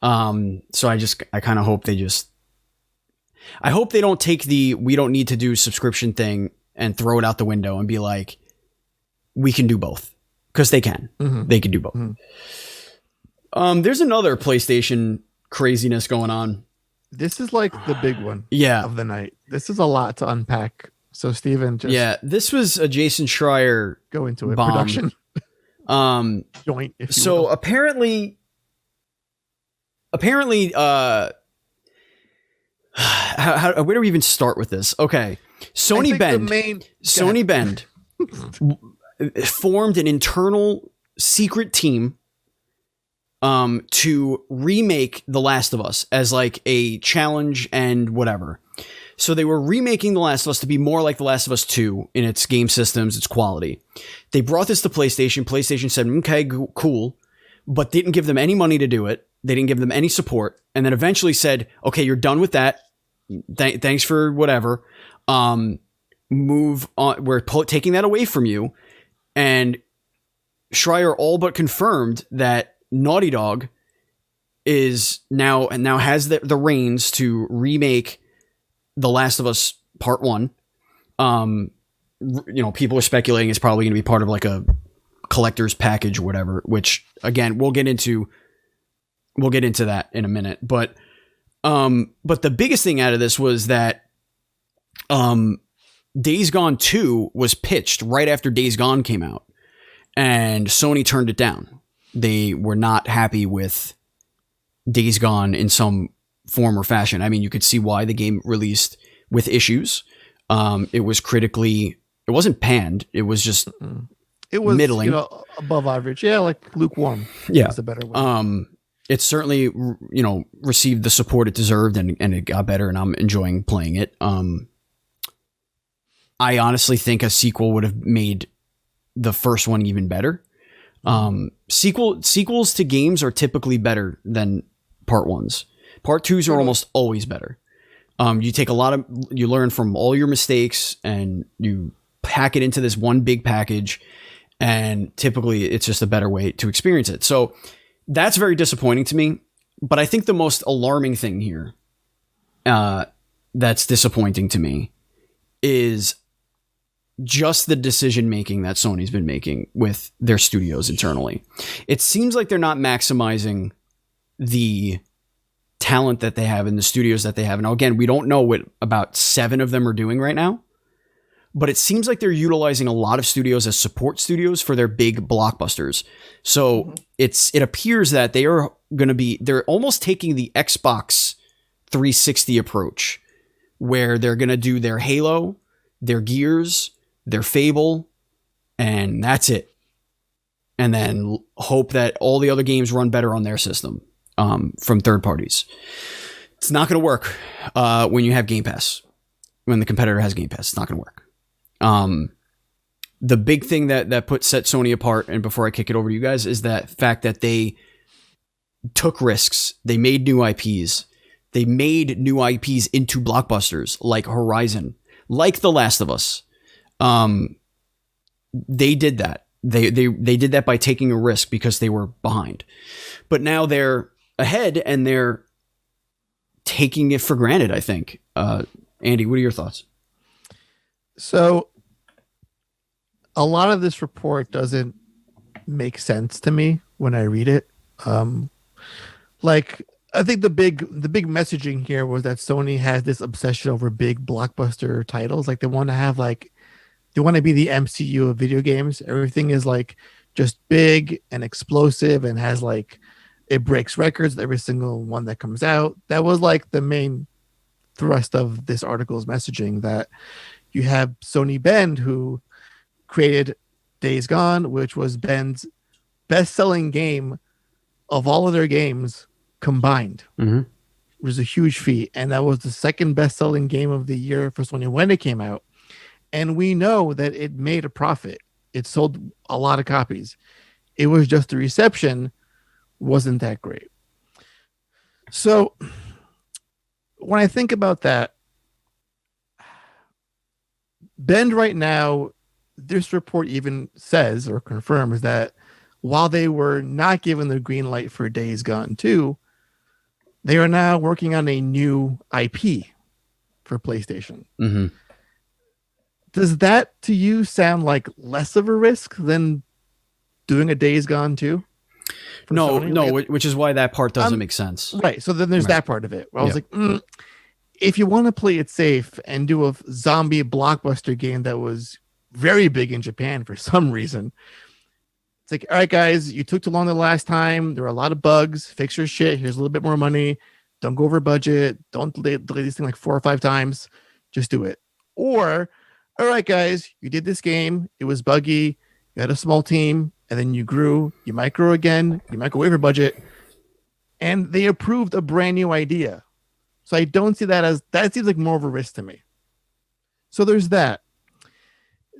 A: So I kind of hope I hope they don't take we don't need to do subscription thing and throw it out the window and be like, we can do both, because they can. They can do both. There's another PlayStation craziness going on.
B: This is like the big one of the night. This is a lot to unpack. So Steven, just
A: this was a Jason Schreier
B: go into it.
A: bomb.
B: Production. Joint. If you
A: So
B: will.
A: apparently, where do we even start with this? Okay, Sony Bend formed an internal secret team to remake The Last of Us as like a challenge and whatever. So they were remaking The Last of Us to be more like The Last of Us 2 in its game systems, its quality. They brought this to PlayStation. PlayStation said, okay, cool, but didn't give them any money to do it. They didn't give them any support. And then eventually said, okay, you're done with that. Thanks for whatever. Move on. We're taking that away from you. And Schreier all but confirmed that Naughty Dog is now has the reins to remake The Last of Us Part 1. People are speculating it's probably going to be part of like a collector's package or whatever, which again, we'll get into that in a minute. But the biggest thing out of this was that Days Gone 2 was pitched right after Days Gone came out, and Sony turned it down. They were not happy with Days Gone in some form or fashion. I mean, you could see why. The game released with issues. It wasn't panned. It was just
B: it was
A: middling,
B: above average. Yeah, like lukewarm.
A: Yeah,
B: that's a better way.
A: It certainly, received the support it deserved, and it got better, and I'm enjoying playing it. I honestly think a sequel would have made the first one even better. Sequels to games are typically better than part ones. Part twos are almost always better. You learn from all your mistakes and you pack it into this one big package, and typically it's just a better way to experience it. So that's very disappointing to me. But I think the most alarming thing here, that's disappointing to me, is just the decision making that Sony's been making with their studios internally. It seems like they're not maximizing the talent that they have in the studios that they have. Now, again, we don't know what about 7 of them are doing right now, but it seems like they're utilizing a lot of studios as support studios for their big blockbusters. So it appears that they're almost taking the Xbox 360 approach, where they're going to do their Halo, their Gears, their Fable, and that's it. And then hope that all the other games run better on their system from third parties. It's not going to work when you have Game Pass. When the competitor has Game Pass, it's not going to work. The big thing that set Sony apart, and before I kick it over to you guys, is that fact that they took risks. They made new IPs. They made new IPs into blockbusters like Horizon, like The Last of Us. They did that. They did that by taking a risk because they were behind. But now they're ahead and they're taking it for granted, I think. Andy, what are your thoughts?
B: So a lot of this report doesn't make sense to me when I read it. I think the big messaging here was that Sony has this obsession over big blockbuster titles. Like they want to be the MCU of video games. Everything is like just big and explosive and has like, it breaks records every single one that comes out. That was like the main thrust of this article's messaging, that you have Sony Bend, who created Days Gone, which was Bend's best-selling game of all of their games combined. Mm-hmm. It was a huge feat, and that was the second best-selling game of the year for Sony when it came out. And we know that it made a profit. It sold a lot of copies. It was just the reception wasn't that great. So when I think about that, Bend right now, this report even says or confirms that while they were not given the green light for Days Gone 2, they are now working on a new IP for PlayStation. Mm-hmm. Does that to you sound like less of a risk than doing a Days Gone 2?
A: No, which is why that part doesn't make sense.
B: Right. So then there's that part of it. Where I was like, if you want to play it safe and do a zombie blockbuster game that was very big in Japan for some reason, It's like, all right, guys, you took too long the last time. There were a lot of bugs. Fix your shit. Here's a little bit more money. Don't go over budget. Don't delay this thing like 4 or 5 times. Just do it. Or, all right, guys, you did this game. It was buggy. You had a small team, and then you grew. You might grow again. You might go over budget. And they approved a brand new idea. So I don't see that as, that seems like more of a risk to me. So there's that.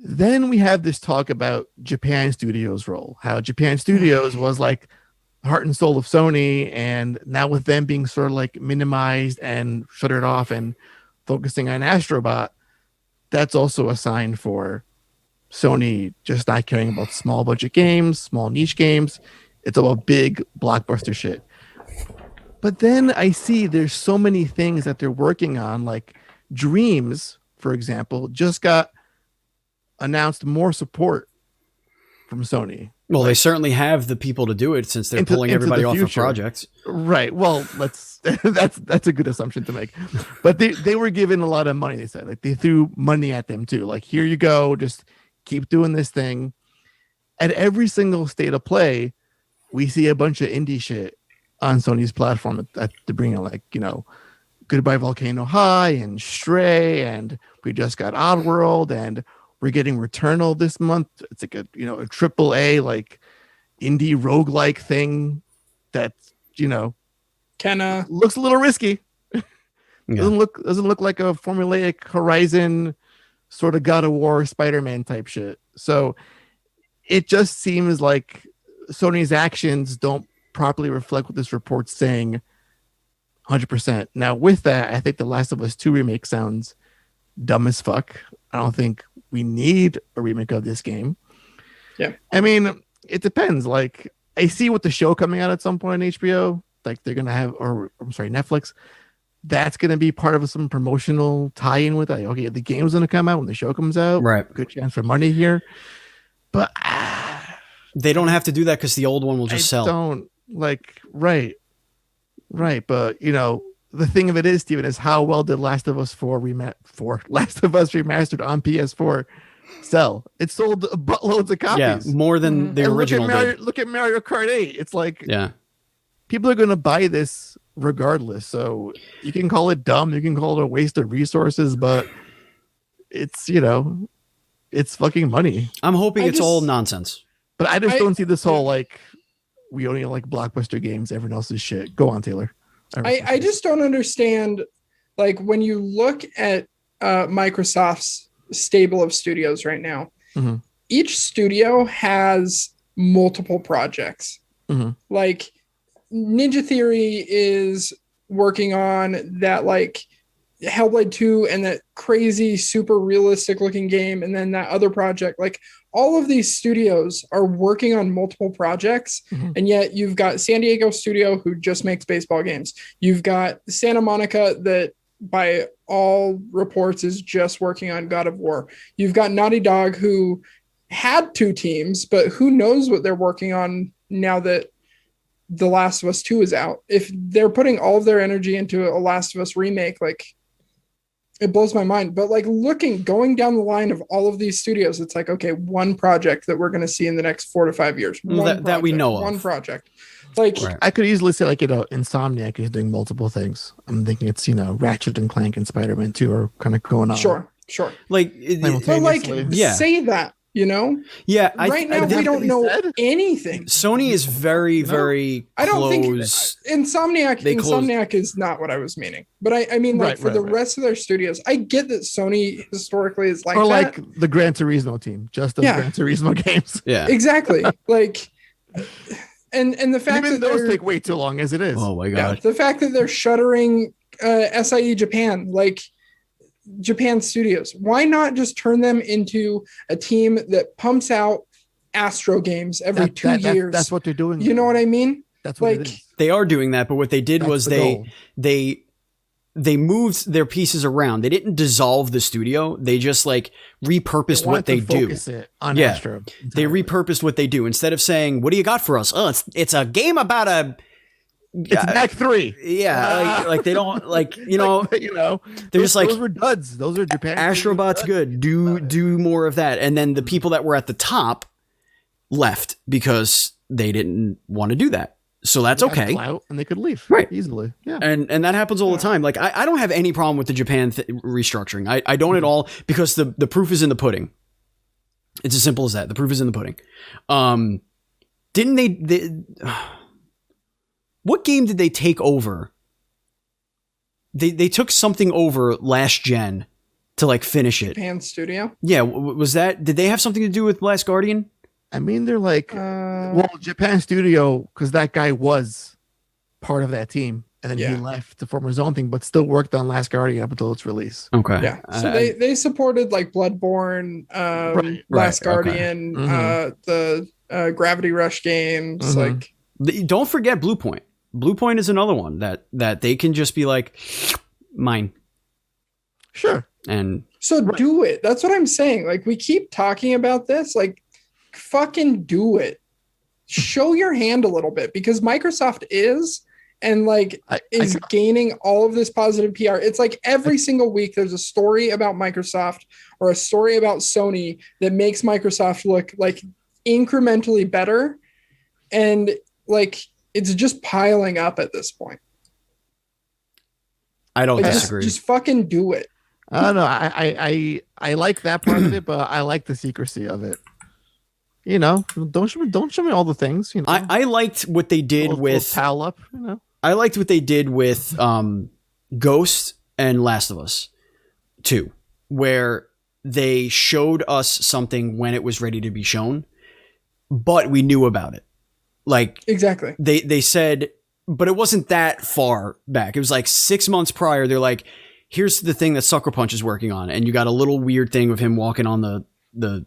B: Then we have this talk about Japan Studios' role, how Japan Studios was like the heart and soul of Sony, and now with them being sort of like minimized and shuttered off and focusing on Astrobot, that's also a sign for Sony just not caring about small budget games, small niche games. It's about big blockbuster shit. But then I see there's so many things that they're working on, like Dreams, for example, just got announced more support from Sony.
A: Well, they certainly have the people to do it since they're pulling everybody off of projects.
B: Right. Well, let's that's a good assumption to make. But they were given a lot of money, they said. Like they threw money at them too. Like, here you go, just keep doing this thing. At every single state of play, we see a bunch of indie shit on Sony's platform at the bring like, you know, Goodbye Volcano High and Stray, and we just got Oddworld, and we're getting Returnal this month. It's like a, you know, a triple A like indie roguelike thing that, you know,
C: Kenna
B: looks a little risky. Doesn't look like a formulaic Horizon sort of God of War Spider-Man type shit. So it just seems like Sony's actions don't properly reflect what this report's saying 100%. Now, with that, I think The Last of Us 2 remake sounds dumb as fuck. I don't think we need a remake of this game.
C: Yeah.
B: I mean, it depends. Like, I see with the show coming out at some point on HBO, like they're going to have, or I'm sorry, Netflix, that's going to be part of some promotional tie-in with, like, okay, the game's going to come out when the show comes out.
A: Right.
B: Good chance for money here. But
A: they don't have to do that because the old one will just sell.
B: Don't. Like, right. But, you know, the thing of it is, Steven, is how well did Last of Us Last of Us Remastered on PS4 sell? It sold buttloads of copies.
A: Yeah, more than the original did.
B: Look at Mario Kart 8. It's like,
A: yeah,
B: people are going to buy this regardless. So you can call it dumb. You can call it a waste of resources, but it's, you know, it's fucking money.
A: I'm hoping it's all nonsense.
B: But I just don't see this whole, like, we only like blockbuster games. Everyone else is shit. Go on, Taylor.
C: I just don't understand, like, when you look at Microsoft's stable of studios right now,
B: mm-hmm.
C: each studio has multiple projects.
B: Mm-hmm.
C: Like, Ninja Theory is working on that, like, Hellblade 2 and that crazy, super realistic looking game. And then that other project, like, all of these studios are working on multiple projects,
B: mm-hmm.
C: and yet you've got San Diego studio who just makes baseball games. You've got Santa Monica that, by all reports, is just working on God of War. You've got Naughty Dog, who had 2 teams, but who knows what they're working on now that The Last of Us 2 is out. If they're putting all of their energy into a Last of Us remake, like, it blows my mind. But, like, going down the line of all of these studios, it's like, okay, one project that we're going to see in the next 4 to 5 years.
A: That we know of.
C: One project. Like,
A: right.
B: I could easily say, like, you know, Insomniac is doing multiple things. I'm thinking it's, you know, Ratchet and Clank and Spider-Man 2 are kind of going on.
C: Sure.
A: Like,
C: but, like, say that. You know,
A: yeah.
C: Right now, we don't know anything.
A: Sony is very, very.
C: I don't think
A: close.
C: Insomniac is not what I was meaning. But I mean, like, for the rest of their studios, I get that Sony historically is like,
B: or
C: that.
B: Like the Gran Turismo team, just the Gran Turismo games.
A: Yeah,
C: exactly. Like, and the fact
B: even
C: that
B: those take way too long as it is.
A: Oh my god!
C: The fact that they're shuttering SIE Japan, like, Japan studios, why not just turn them into a team that pumps out Astro games every 2 years?
B: That's what they're doing.
C: You know what I mean?
B: That's what
C: like,
B: it is.
A: They are doing that, but what they did was they moved their pieces around. They didn't dissolve the studio. They just, like, repurposed what they do.
B: It on Astro entirely.
A: They repurposed what they do. Instead of saying, "What do you got for us?" Oh, it's a game about a.
B: It's Mac 3.
A: Yeah, like they don't, like, you know,
B: like, you know,
A: they're just like,
B: those were duds. Those are Japan.
A: Astrobot's good. Do more of that. And then the people that were at the top, left because they didn't want to do that. So that's
B: They had
A: okay.
B: clout and they could leave easily. Yeah.
A: And that happens all the time. Like I don't have any problem with the Japan restructuring. I don't at all, because the proof is in the pudding. It's as simple as that. The proof is in the pudding. Didn't they what game did they take over? They took something over last gen to like finish it.
C: Japan Studio.
A: Yeah, was that? Did they have something to do with Last Guardian?
B: I mean, they're like, well, Japan Studio, because that guy was part of that team, and then he left to form his own thing, but still worked on Last Guardian up until its release.
A: Okay.
C: Yeah. So they supported like Bloodborne, Last Guardian, the Gravity Rush games. Like,
A: don't forget Blue Point. Blue Point is another one that they can just be like, mine.
B: Sure.
A: And
C: so do it. That's what I'm saying. Like, we keep talking about this. Like, fucking do it. Show your hand a little bit, because Microsoft is gaining all of this positive PR. It's like every single week there's a story about Microsoft or a story about Sony that makes Microsoft look like incrementally better, and like it's just piling up at this point.
A: I don't disagree.
C: Just fucking do it.
B: I don't know. I like that part of it, but I like the secrecy of it. You know, don't show me all the things. You know,
A: I liked what they did with
B: pal up. You know,
A: I liked what they did with Ghost and Last of Us 2, where they showed us something when it was ready to be shown, but we knew about it. Like,
C: exactly.
A: They said, but it wasn't that far back. It was like 6 months prior. They're like, here's the thing that Sucker Punch is working on, and you got a little weird thing of him walking on the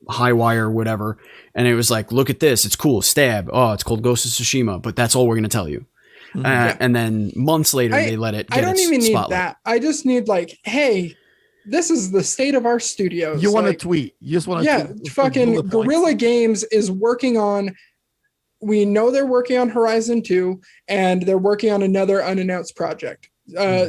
A: high wire or whatever, and it was like, look at this, it's cool. Stab. Oh, it's called Ghost of Tsushima, but that's all we're going to tell you. And then months later, they let it get
C: I don't even need
A: spotlight.
C: that. I just need like, hey, this is the state of our studios.
B: You want to tweet. You just want to
C: tweet. Fucking Guerrilla Games is working on, we know they're working on Horizon 2, and they're working on another unannounced project.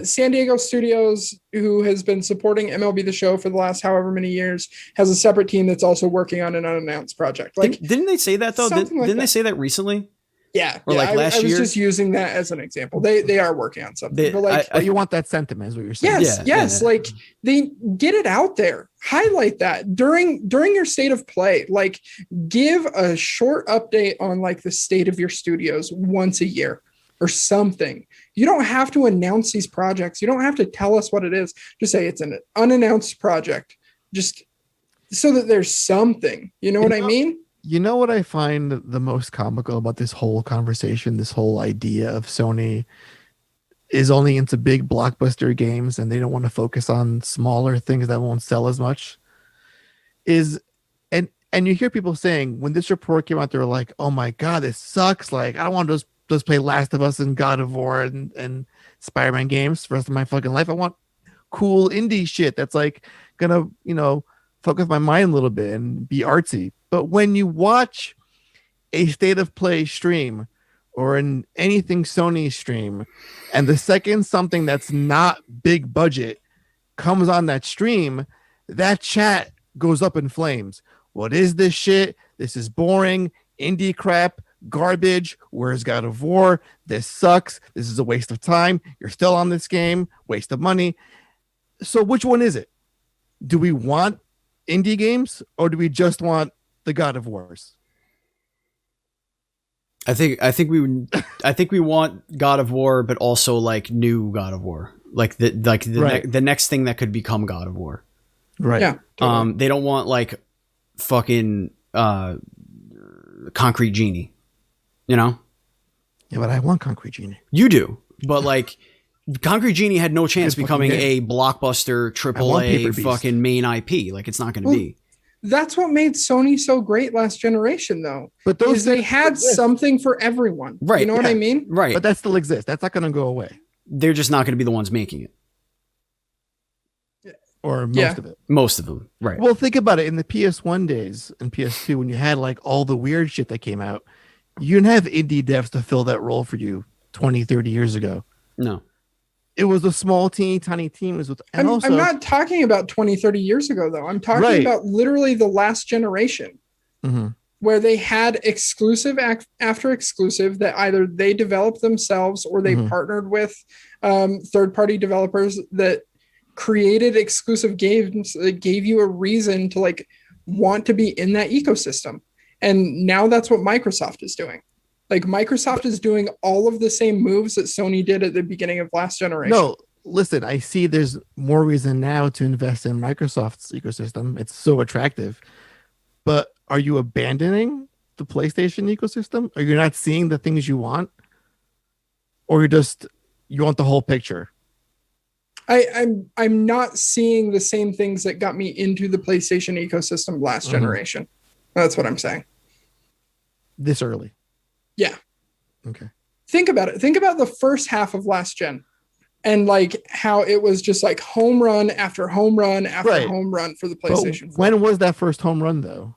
C: San Diego Studios, who has been supporting MLB The Show for the last however many years, has a separate team that's also working on an unannounced project. Like,
A: didn't they say that though? Didn't they say that recently?
C: Yeah,
A: or like last year.
C: I was just using that as an example. They are working on something, but like,
B: you want that sentiment, is what you're saying?
C: Yes. Like, they get it out there, highlight that during your state of play. Like, give a short update on like the state of your studios once a year or something. You don't have to announce these projects. You don't have to tell us what it is. Just say it's an unannounced project, just so that there's something. You know what I mean?
B: You know what I find the most comical about this whole conversation, this whole idea of Sony is only into big blockbuster games and they don't want to focus on smaller things that won't sell as much. And you hear people saying, when this report came out, they were like, oh my God, this sucks. Like, I don't want to just play Last of Us and God of War and Spider-Man games for the rest of my fucking life. I want cool indie shit that's like gonna, you know, fuck with my mind a little bit and be artsy. But when you watch a state of play stream or an anything Sony stream, and the second something that's not big budget comes on that stream, that chat goes up in flames. What is this shit? This is boring, indie crap, garbage. Where's God of War? This sucks. This is a waste of time. You're still on this game. Waste of money. So which one is it? Do we want indie games or do we just want the God of Wars?
A: I think we want God of War, but also like new God of War, like the next thing that could become God of War.
B: Right.
C: Yeah. Totally.
A: They don't want like fucking Concrete Genie, you know?
B: Yeah, but I want Concrete Genie.
A: You do, but like Concrete Genie had no chance becoming a blockbuster AAA fucking main IP. Like, it's not going to be.
C: That's what made Sony so great last generation, though.
B: But those
C: they had something for everyone.
A: Right.
C: You know what I mean?
A: Right.
B: But that still exists. That's not going to go away.
A: They're just not going to be the ones making it.
B: Or most of it.
A: Most of them. Right.
B: Well, think about it. In the PS1 days and PS2, when you had like all the weird shit that came out, you didn't have indie devs to fill that role for you 20, 30 years ago.
A: No.
B: It was a small, teeny, tiny team.
C: I'm not talking about 20, 30 years ago, though. I'm talking about literally the last generation.
B: Mm-hmm.
C: where they had exclusive after exclusive that either they developed themselves or they partnered with third-party developers that created exclusive games that gave you a reason to like want to be in that ecosystem. And now that's what Microsoft is doing. Like Microsoft is doing all of the same moves that Sony did at the beginning of last generation.
B: No, listen, I see there's more reason now to invest in Microsoft's ecosystem. It's so attractive. But are you abandoning the PlayStation ecosystem? Are you not seeing the things you want? Or you want the whole picture?
C: I'm not seeing the same things that got me into the PlayStation ecosystem last generation. That's what I'm saying.
B: This early.
C: Yeah.
B: Okay.
C: Think about it. Think about the first half of last gen and like how it was just like home run after home run after home run for the PlayStation 4.
B: When was that first home run though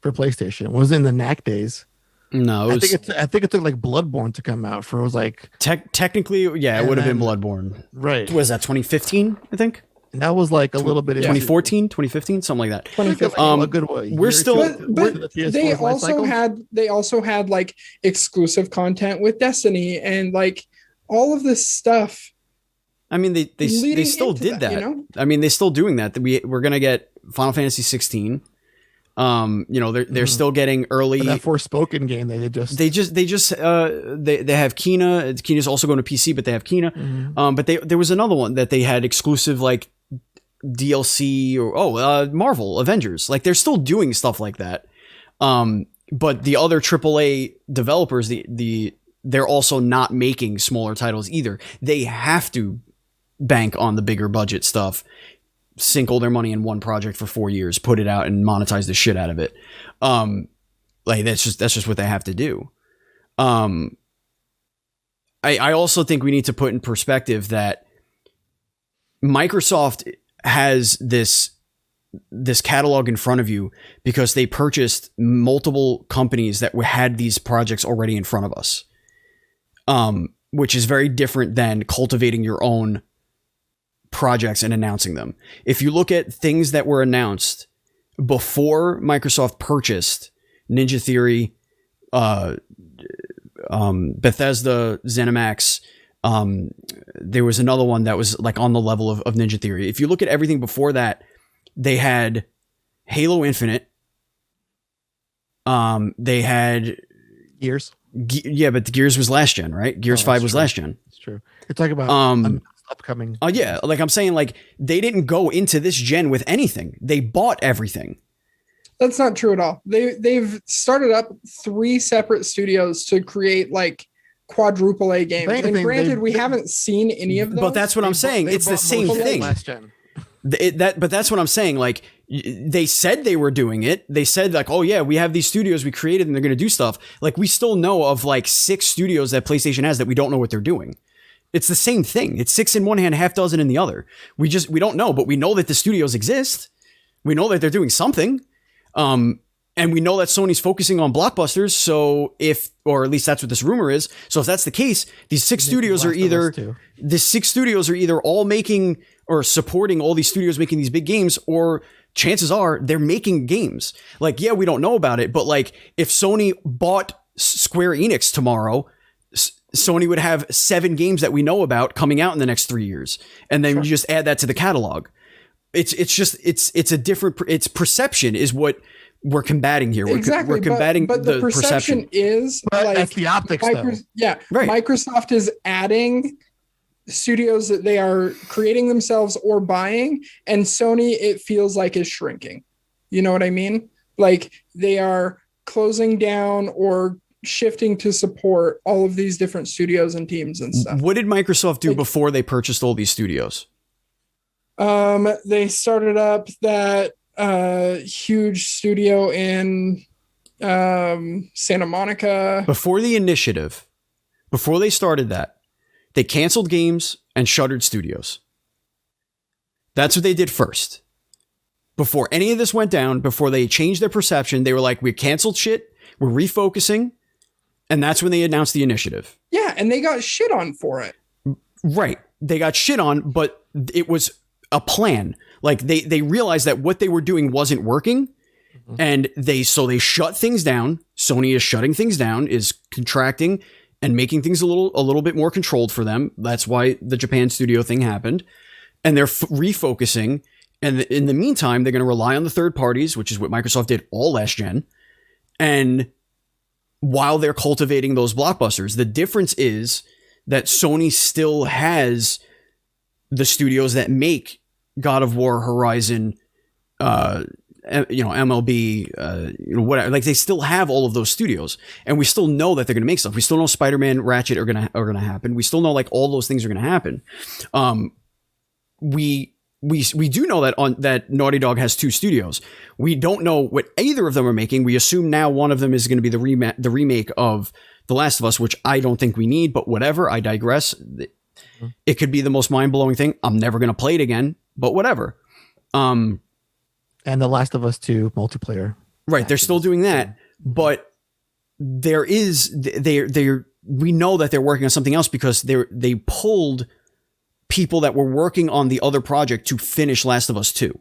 B: for PlayStation? Was it in the knack days?
A: No,
B: I think it took like Bloodborne to come out for it was like
A: technically, yeah, it would have been Bloodborne.
B: Right.
A: Was that 2015, I think?
B: And that was like a little bit
A: 2014, 2015, something like that.
C: 2015.
B: A good way.
A: We're still
C: but they also had like exclusive content with Destiny and like all of this stuff.
A: I mean, they still did that.
C: You know?
A: I mean, they're still doing that. We're gonna get Final Fantasy 16. You know, they're still getting early.
B: But that Forspoken game they
A: have Kena. Kena's also going to PC, but they have Kena. But there was another one that they had exclusive like DLC or Marvel Avengers. Like they're still doing stuff like that. But the other AAA developers, they're also not making smaller titles either. They have to bank on the bigger budget stuff. Sink all their money in one project for 4 years, put it out and monetize the shit out of it. Like that's just what they have to do. I also think we need to put in perspective that Microsoft has this catalog in front of you because they purchased multiple companies that had these projects already in front of us. Which is very different than cultivating your own projects and announcing them. If you look at things that were announced before Microsoft purchased Ninja Theory, Bethesda, ZeniMax, there was another one that was like on the level of Ninja Theory. If you look at everything before that, they had Halo Infinite. They had
B: Gears.
A: Yeah, but the Gears was last gen, right? Gears 5 was
B: true.
A: last gen.
B: It's true. You're talking about upcoming.
A: Oh yeah, like I'm saying, like they didn't go into this gen with anything. They bought everything.
C: That's not true at all. They've started up 3 separate studios to create like quadruple A games. And granted, we haven't seen any of those.
A: But that's what I'm saying. It's the same thing.
B: Last gen.
A: But that's what I'm saying. Like they said they were doing it. They said like, oh yeah, we have these studios we created and they're going to do stuff. Like we still know of like 6 studios that PlayStation has that we don't know what they're doing. It's the same thing. It's 6 in one hand, half dozen in the other. We don't know, but we know that the studios exist. We know that they're doing something. And we know that Sony's focusing on blockbusters. So or at least that's what this rumor is. So if that's the case, these 6 studios are either all making or supporting all these studios making these big games, or chances are they're making games. Like, yeah, we don't know about it, but like if Sony bought Square Enix tomorrow, Sony would have 7 games that we know about coming out in the next 3 years. And then you just add that to the catalog. It's a different, it's perception is what we're combating here. We're combating
C: but the perception is like
B: that's the optics though.
C: Yeah.
A: Right.
C: Microsoft is adding studios that they are creating themselves or buying, and Sony, it feels like, is shrinking. You know what I mean? Like they are closing down or shifting to support all of these different studios and teams and stuff.
A: What did Microsoft do before they purchased all these studios?
C: They started up that huge studio in Santa Monica.
A: Before the initiative, before they started that, they canceled games and shuttered studios. That's what they did first. Before any of this went down, before they changed their perception, they were like, we canceled shit, we're refocusing. And that's when they announced the initiative.
C: Yeah, and they got shit on for it.
A: Right. They got shit on, but it was a plan. Like they realized that what they were doing wasn't working. And they shut things down. Sony is shutting things down, is contracting and making things a little bit more controlled for them. That's why the Japan studio thing happened. And they're refocusing. And in the meantime, they're going to rely on the third parties, which is what Microsoft did all last gen. And while they're cultivating those blockbusters, the difference is that Sony still has the studios that make God of War, Horizon, MLB, whatever. Like, they still have all of those studios, and we still know that they're going to make stuff. We still know Spider-Man, Ratchet are going to happen. We still know like all those things are going to happen. We do know that Naughty Dog has 2 studios. We don't know what either of them are making. We assume now one of them is going to be the remake of The Last of Us, which I don't think we need, but whatever. I digress. It could be the most mind-blowing thing. I'm never going to play it again, but whatever.
B: And The Last of Us 2 multiplayer.
A: Right. They're still doing that, but we know that they're working on something else because they pulled people that were working on the other project to finish Last of Us 2.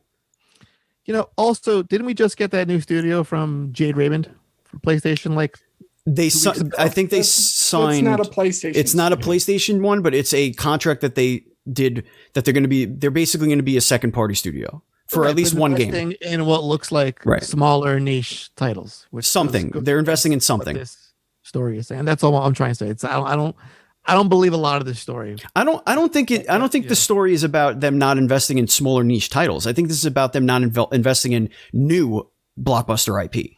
B: Also, didn't we just get that new studio from Jade Raymond for PlayStation? Like,
A: I think they signed.
C: It's not a PlayStation.
A: It's not a PlayStation one, but it's a contract that they did that they're basically going to be a second party studio for at least one game
B: in what looks like smaller niche titles.
A: Something they're investing in something.
B: This story is saying. That's all I'm trying to say. It's I don't believe a lot of this story.
A: I don't think the story is about them not investing in smaller niche titles. I think this is about them not investing in new blockbuster IP.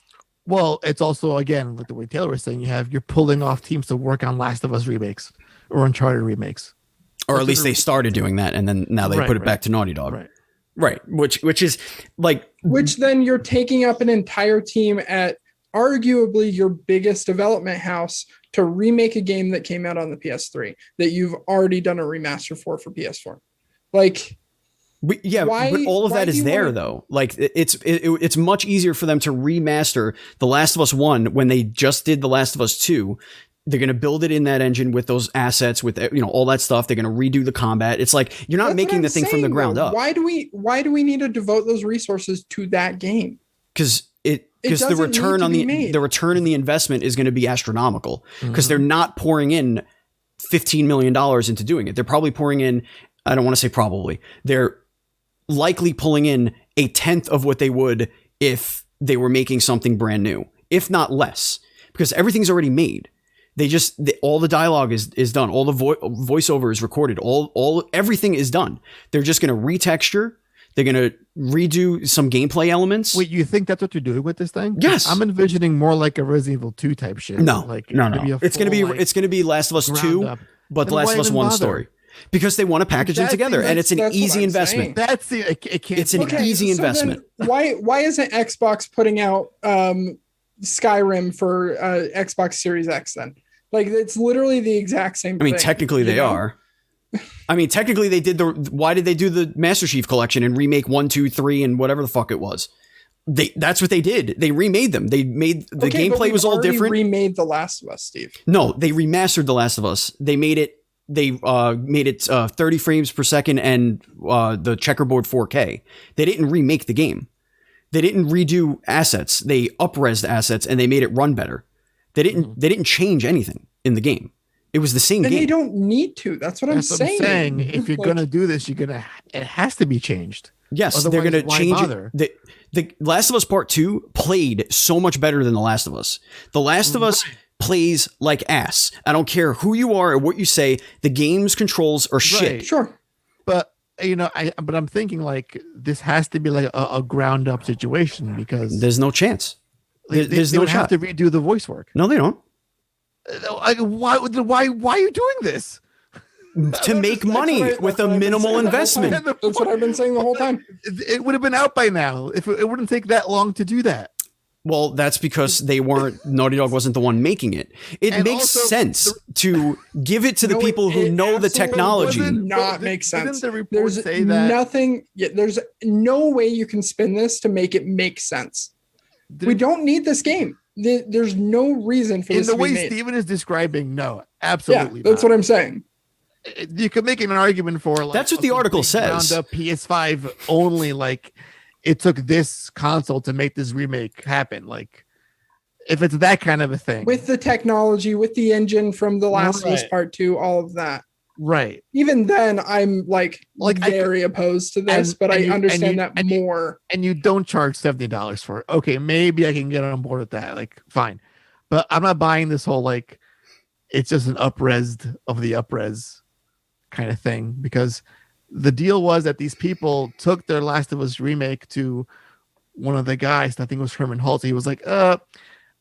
B: Well, it's also, again, like the way Taylor was saying, you're pulling off teams to work on Last of Us remakes or Uncharted remakes.
A: Or at least they started doing that, and then now they put it back to Naughty Dog. Right. Which is like...
C: Which then you're taking up an entire team at arguably your biggest development house to remake a game that came out on the PS3 that you've already done a remaster for PS4. Like...
A: but all of that is there though. Like it's much easier for them to remaster The Last of Us 1 when they just did The Last of Us 2. They're going to build it in that engine with those assets, with all that stuff. They're going to redo the combat. It's like you're not making the thing from the ground up.
C: Why do we need to devote those resources to that game?
A: Because the return on the return in the investment is going to be astronomical. Because they're not pouring in $15 million into doing it. They're probably pouring in. I don't want to say probably. They're likely pulling in a tenth of what they would if they were making something brand new, if not less, because everything's already made. All the dialogue is done. All the voiceover is recorded. Everything is done. They're just going to retexture. They're going to redo some gameplay elements.
B: Wait, you think that's what you're doing with this thing?
A: Yes.
B: I'm envisioning more like a Resident Evil 2 type shit.
A: No. It's going to be Last of Us 2, but The Last of Us 1 story. Because they want to package them together, and it's an easy investment. It's an easy investment.
C: Why isn't Xbox putting out Skyrim for Xbox Series X then? Like, it's literally the exact same thing.
A: Technically they are. Technically they did why did they do the Master Chief Collection and remake 1, 2, 3 and whatever the fuck it was? That's what they did. They remade them. They made the gameplay was all different.
C: Remade The Last of Us, Steve.
A: No, they remastered The Last of Us. They made it 30 frames per second and the checkerboard 4K. They didn't remake the game. They didn't redo assets. They up-resed assets and they made it run better. They didn't change anything in the game. It was the same game.
C: They don't need to. That's what I'm saying.
B: If you're gonna do this, it has to be changed.
A: Yes, otherwise, they're gonna change it. The Last of Us Part 2 played so much better than The Last of Us. The Last of Us plays like ass. I don't care who you are or what you say. The game's controls are shit.
C: Sure.
B: But I'm thinking like this has to be like a ground up situation because
A: there's no chance. There's no
B: shot. Have to redo the voice work.
A: No, they don't.
B: Why are you doing this?
A: To make money with a minimal investment.
C: That's what I've been saying the whole time.
B: It would have been out by now. If it wouldn't take that long to do that.
A: Well, that's because Naughty Dog wasn't the one making it. It makes sense to give it to the people who know the technology.
C: Not make sense. There's nothing. There's no way you can spin this to make it make sense. We don't need this game. There's no reason for this to be made. In the way
B: Steven is describing, no, absolutely.
C: Yeah, that's what I'm saying.
B: You could make an argument for
A: that's what the article says.
B: Round up PS5 only, like it took this console to make this remake happen. Like, if it's that kind of a thing
C: with the technology, with the engine from The Last of Us
B: Right.
C: Part 2, all of that.
B: right?
C: Even then, I'm like very opposed to this, but I understand that more.
B: And you don't charge $70 for it. Okay, maybe I can get on board with that. Like, fine, but I'm not buying this whole like it's just an up-resed of the up-res kind of thing, because the deal was that these people took their Last of Us remake to one of the guys. I think it was Herman Holt. He was like, I'm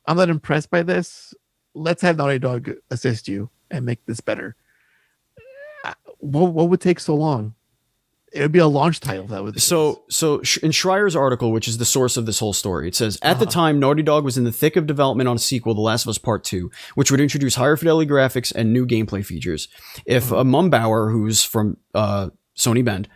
B: not impressed by this. Let's have Naughty Dog assist you and make this better. What would take so long? It would be a launch title that would.
A: So in Schreier's article, which is the source of this whole story, it says, at the time, Naughty Dog was in the thick of development on a sequel, The Last of Us Part 2, which would introduce higher fidelity graphics and new gameplay features. If Mumbauer, who's from Sony Bend,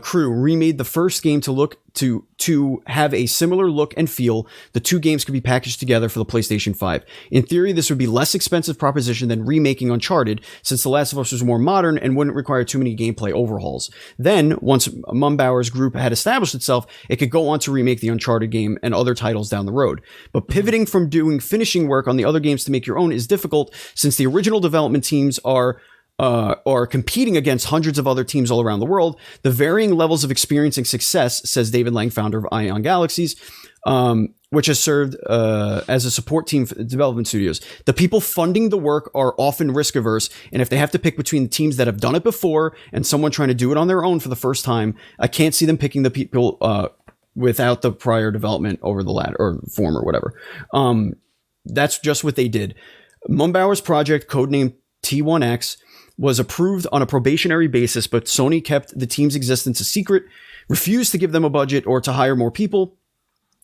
A: crew remade the first game to have a similar look and feel, the two games could be packaged together for the PlayStation 5. In theory, this would be less expensive proposition than remaking Uncharted, since The Last of Us was more modern and wouldn't require too many gameplay overhauls. Then, once Mumbauer's group had established itself, it could go on to remake the Uncharted game and other titles down the road. But pivoting from doing finishing work on the other games to make your own is difficult, since the original development teams are competing against hundreds of other teams all around the world. The varying levels of experience and success, says David Lang, founder of Ion Galaxies, which has served as a support team for development studios. The people funding the work are often risk averse, and if they have to pick between the teams that have done it before and someone trying to do it on their own for the first time, I can't see them picking the people without the prior development over the latter or former, whatever. That's just what they did. Mumbauer's project, codenamed T1X, was approved on a probationary basis, but Sony kept the team's existence a secret, refused to give them a budget or to hire more people,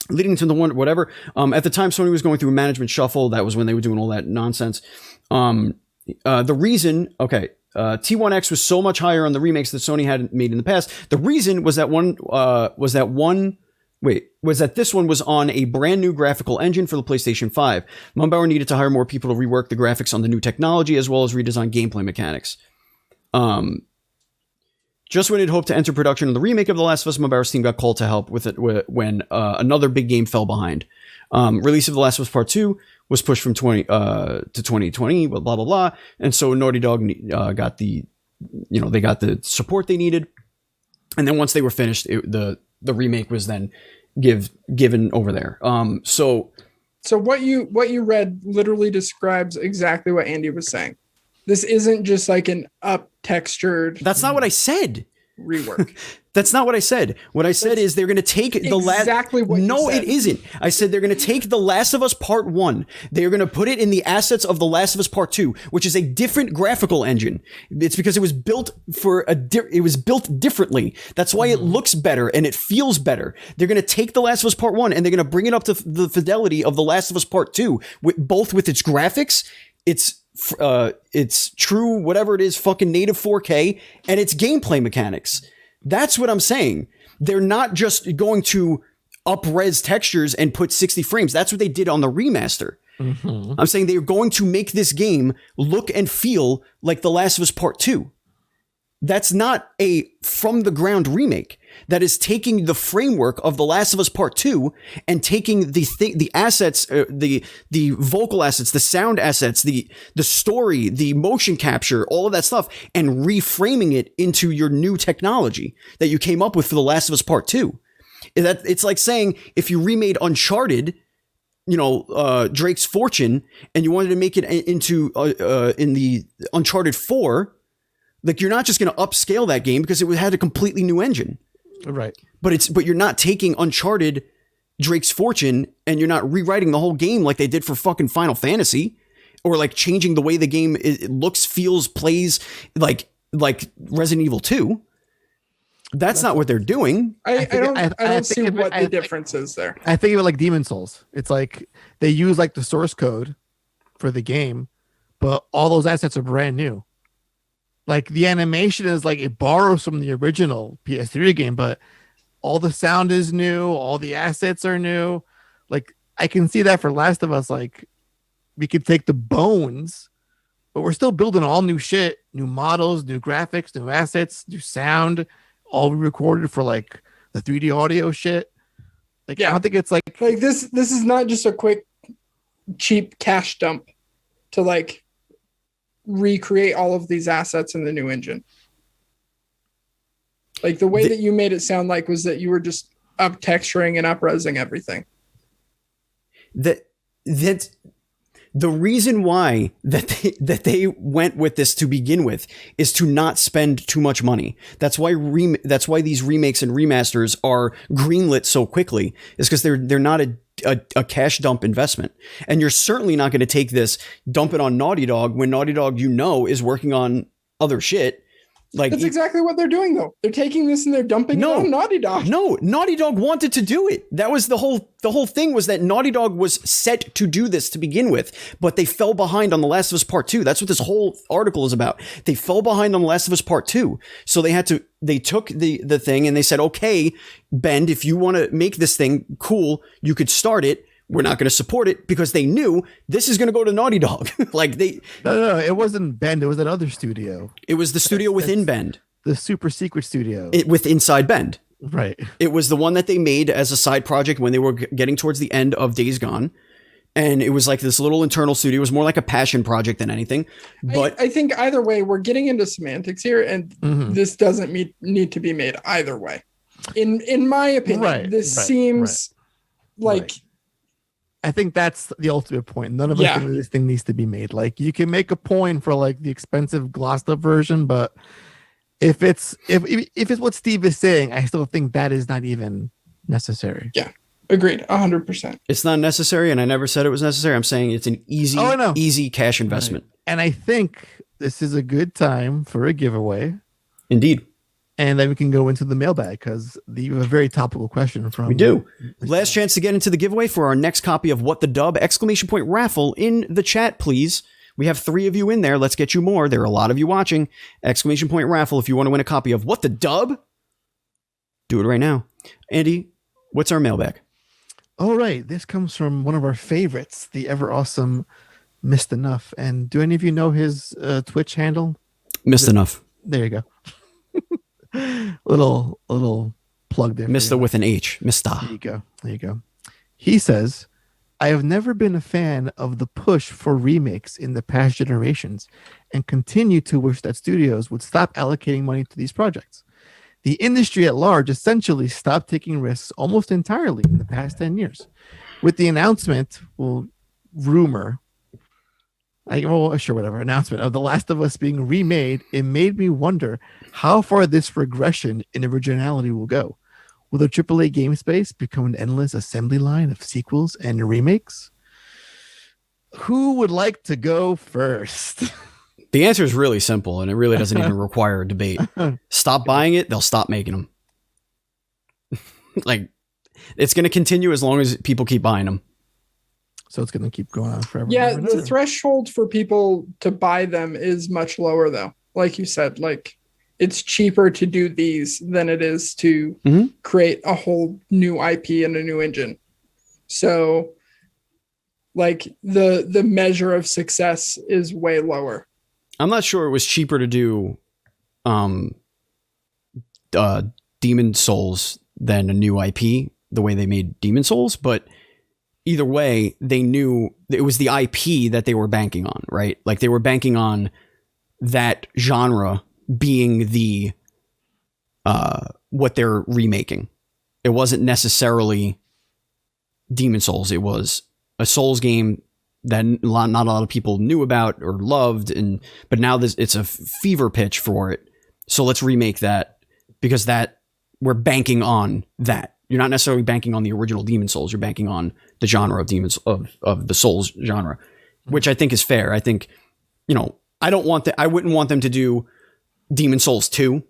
A: leading to the one, whatever. At the time, Sony was going through a management shuffle. That was when they were doing all that nonsense. The reason, T1X was so much higher on the remakes that Sony had made in the past. The reason was that this one was on a brand new graphical engine for the PlayStation 5. Mumbauer needed to hire more people to rework the graphics on the new technology, as well as redesign gameplay mechanics. Just when it hoped to enter production on the remake of The Last of Us, Mumbauer's team got called to help with it when another big game fell behind. Release of The Last of Us Part 2 was pushed from 2020, blah, blah, blah. And so Naughty Dog got the support they needed. And then once they were finished, the remake was then given over there. So
C: what you read literally describes exactly what Andy was saying. This isn't just like an up textured.
A: That's not what I said.
C: Rework.
A: That's not what I said. What I said is they're going to take the last.
C: Exactly what.
A: No,
C: you said.
A: it isn't. I said they're going to take The Last of Us Part 1. They're going to put it in the assets of The Last of Us Part 2, which is a different graphical engine. It's because it was built differently. That's why it looks better and it feels better. They're going to take The Last of Us Part 1 and they're going to bring it up to the fidelity of The Last of Us Part 2, both with its graphics, it's true, whatever it is, fucking native 4K, and its gameplay mechanics. That's what I'm saying. They're not just going to up-res textures and put 60 frames. That's what they did on the remaster. Mm-hmm. I'm saying they're going to make this game look and feel like The Last of Us Part 2. That's not a from-the-ground remake. That is taking the framework of The Last of Us Part 2 and taking the assets, the vocal assets, the sound assets, the story, the motion capture, all of that stuff, and reframing it into your new technology that you came up with for The Last of Us Part 2. It's like saying if you remade Uncharted, Drake's Fortune, and you wanted to make it into in the Uncharted 4, like you're not just going to upscale that game because it had a completely new engine.
B: Right.
A: But you're not taking Uncharted, Drake's Fortune, and you're not rewriting the whole game like they did for fucking Final Fantasy, or like changing the way the game looks, feels, plays like Resident Evil 2. That's not what they're doing.
C: I don't see what the difference is there.
B: I think of it like Demon Souls. It's like they use like the source code for the game, but all those assets are brand new. Like the animation is like it borrows from the original PS3 game, but all the sound is new, all the assets are new. Like I can see that for Last of Us. Like we could take the bones, but we're still building all new shit, new models, new graphics, new assets, new sound, all recorded for like the 3D audio shit. Like,
C: Yeah.
B: I don't think it's like
C: this is not just a quick, cheap cash dump to like recreate all of these assets in the new engine. Like the way that you made it sound like was that you were just up texturing and up resing everything.
A: That's the reason why that they went with this to begin with is to not spend too much money. That's why these remakes and remasters are greenlit so quickly, is because they're not a cash dump investment. And you're certainly not going to take this, dump it on Naughty Dog when Naughty Dog, is working on other shit. Like,
C: that's exactly what they're doing, though. They're taking this and they're dumping it on Naughty Dog.
A: No, Naughty Dog wanted to do it. That was the whole thing, was that Naughty Dog was set to do this to begin with, but they fell behind on The Last of Us Part 2. That's what this whole article is about. They fell behind on The Last of Us Part 2. So they took the thing and they said, okay, Bend, if you want to make this thing cool, you could start it. We're not going to support it, because they knew this is going to go to Naughty Dog.
B: No, it wasn't Bend. It was another studio.
A: It was the studio within Bend.
B: The super secret studio.
A: With Inside Bend.
B: Right.
A: It was the one that they made as a side project when they were getting towards the end of Days Gone. And it was like this little internal studio. It was more like a passion project than anything. But
C: I think either way, we're getting into semantics here, and this doesn't need to be made either way. In my opinion, this seems like...
B: Right. I think that's the ultimate point. None of us think this thing needs to be made. Like, you can make a point for like the expensive glossed up version, but if it's what Steve is saying, I still think that is not even necessary.
C: Yeah, agreed, 100%.
A: It's not necessary, and I never said it was necessary. I'm saying it's an easy cash investment.
B: Right. And I think this is a good time for a giveaway.
A: Indeed.
B: And then we can go into the mailbag, because you have a very topical question from...
A: We do. Last chance to get into the giveaway for our next copy of What the Dub! !raffle in the chat, please. We have 3 of you in there. Let's get you more. There are a lot of you watching. ! raffle if you want to win a copy of What the Dub! Do it right now. Andy, what's our mailbag?
B: All right. This comes from one of our favorites, the ever awesome Missed Enough. And do any of you know his Twitch handle?
A: Missed Enough.
B: There you go. little plug there.
A: Mr. with an H. Mr.
B: There you go. He says, I have never been a fan of the push for remakes in the past generations, and continue to wish that studios would stop allocating money to these projects. The industry at large essentially stopped taking risks almost entirely in the past 10 years. With the announcement, announcement of The Last of Us being remade, it made me wonder how far this regression in originality will go. Will the AAA game space become an endless assembly line of sequels and remakes? Who would like to go first?
A: The answer is really simple, and it really doesn't even require a debate. Stop buying it, they'll stop making them. Like, it's going to continue as long as people keep buying them.
B: So it's going to keep going on forever.
C: Yeah, the threshold for people to buy them is much lower, though. Like you said, like, it's cheaper to do these than it is to create a whole new IP and a new engine. So, like, the measure of success is way lower.
A: I'm not sure it was cheaper to do Demon Souls than a new IP, the way they made Demon Souls, but either way, they knew it was the IP that they were banking on, right? Like, they were banking on that genre being the what they're remaking. It wasn't necessarily Demon Souls. It was a Souls game that not a lot of people knew about or loved, but now it's a fever pitch for it. So let's remake that, because that we're banking on that. You're not necessarily banking on the original Demon Souls. You're banking on the genre of Demons of the Souls genre, which I think is fair. I think, I wouldn't want them to do Demon Souls 2.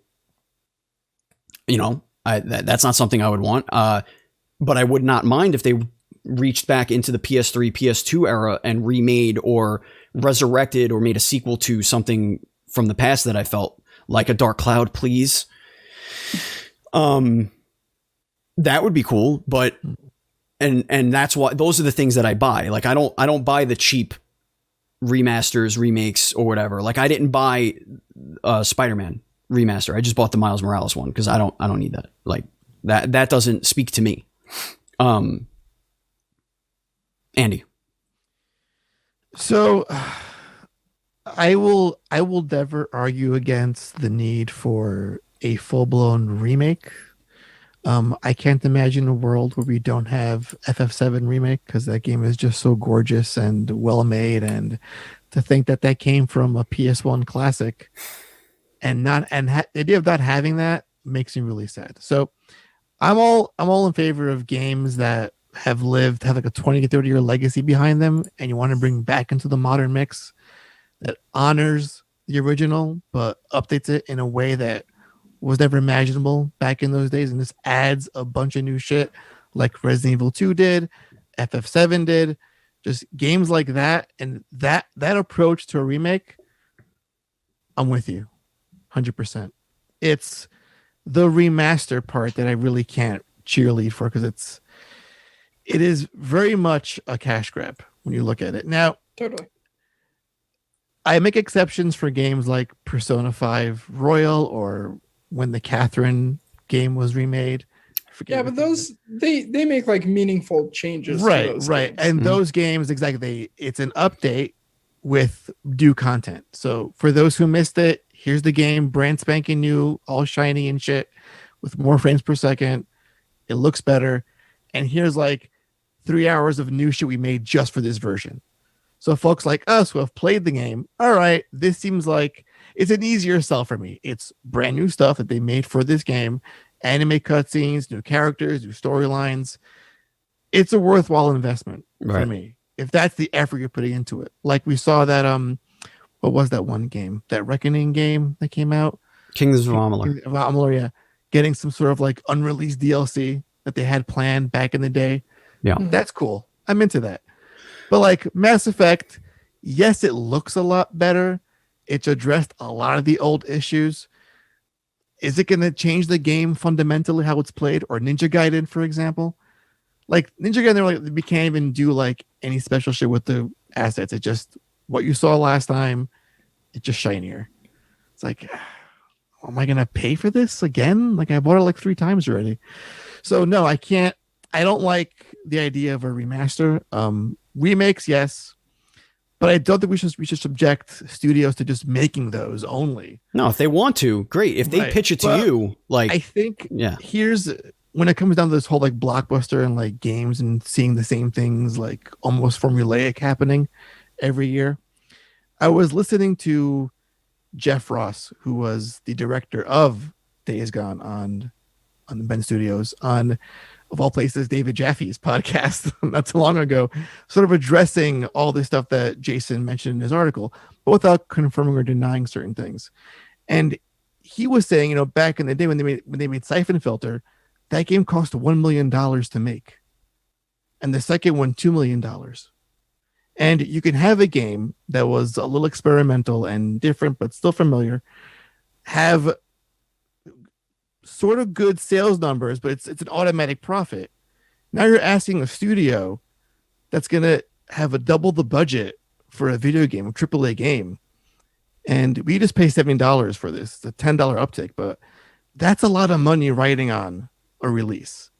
A: That's not something I would want. But I would not mind if they reached back into the PS3, PS2 era and remade or resurrected or made a sequel to something from the past that I felt like a Dark Cloud, please. That would be cool, but and that's why those are the things that I buy. Like, I don't buy the cheap remasters, remakes, or whatever. Like, I didn't buy Spider-Man remaster. I just bought the Miles Morales one because I don't need that. Like, That doesn't speak to me. Andy.
B: So I will never argue against the need for a full-blown remake. I can't imagine a world where we don't have FF7 remake, because that game is just so gorgeous and well made, and to think that came from a PS1 classic and the idea of not having that makes me really sad. So I'm all in favor of games that have like a 20 to 30 year legacy behind them, and you want to bring back into the modern mix that honors the original but updates it in a way that was never imaginable back in those days, and this adds a bunch of new shit like Resident Evil 2 did, FF7 did, just games like that. And that approach to a remake, I'm with you 100%. It's the remaster part that I really can't cheerlead for, because it is very much a cash grab when you look at it. Now,
C: Totally.
B: I make exceptions for games like Persona 5 Royal, or when the Catherine game was remade.
C: Yeah, but those they make like meaningful changes.
B: Right,
C: to those
B: right.
C: games.
B: And those games, exactly, it's an update with due content. So for those who missed it, here's the game, brand spanking new, all shiny and shit, with more frames per second. It looks better. And here's like 3 hours of new shit we made just for this version. So folks like us who have played the game, all right, this seems like it's an easier sell for me. It's brand new stuff that they made for this game, anime cutscenes, new characters, new storylines. It's a worthwhile investment for me, if that's the effort you're putting into it. Like we saw that what was that one game, that Reckoning game that came out,
A: Kingdoms of Amalur.
B: Amalur, yeah, getting some sort of like unreleased DLC that they had planned back in the day.
A: Yeah,
B: that's cool. I'm into that. But like Mass Effect, yes, it looks a lot better. It's addressed a lot of the old issues. Is it going to change the game fundamentally, how it's played? Or Ninja Gaiden, for example? Like Ninja Gaiden, they're like, we can't even do like any special shit with the assets. It's just what you saw last time. It's just shinier. It's like, am I going to pay for this again? Like I bought it like 3 times already. So no, I can't. I don't like the idea of a remaster. Remakes, yes, but I don't think we should subject studios to just making those only.
A: No, if they want to, great. If they pitch it to you, like
B: I think, here's when it comes down to this whole like blockbuster and like games and seeing the same things like almost formulaic happening every year. I was listening to Jeff Ross, who was the director of Days Gone on the Ben Studios, on, of all places, David Jaffe's podcast not too long ago, sort of addressing all this stuff that Jason mentioned in his article, but without confirming or denying certain things. And he was saying, back in the day when they made Siphon Filter, that game cost $1 million to make, and the second one $2 million. And you can have a game that was a little experimental and different, but still familiar, have sort of good sales numbers, but it's an automatic profit. Now you're asking a studio that's going to have a double the budget for a video game, a AAA game, and we just pay $70 for this. It's a $10 uptick, but that's a lot of money riding on a release.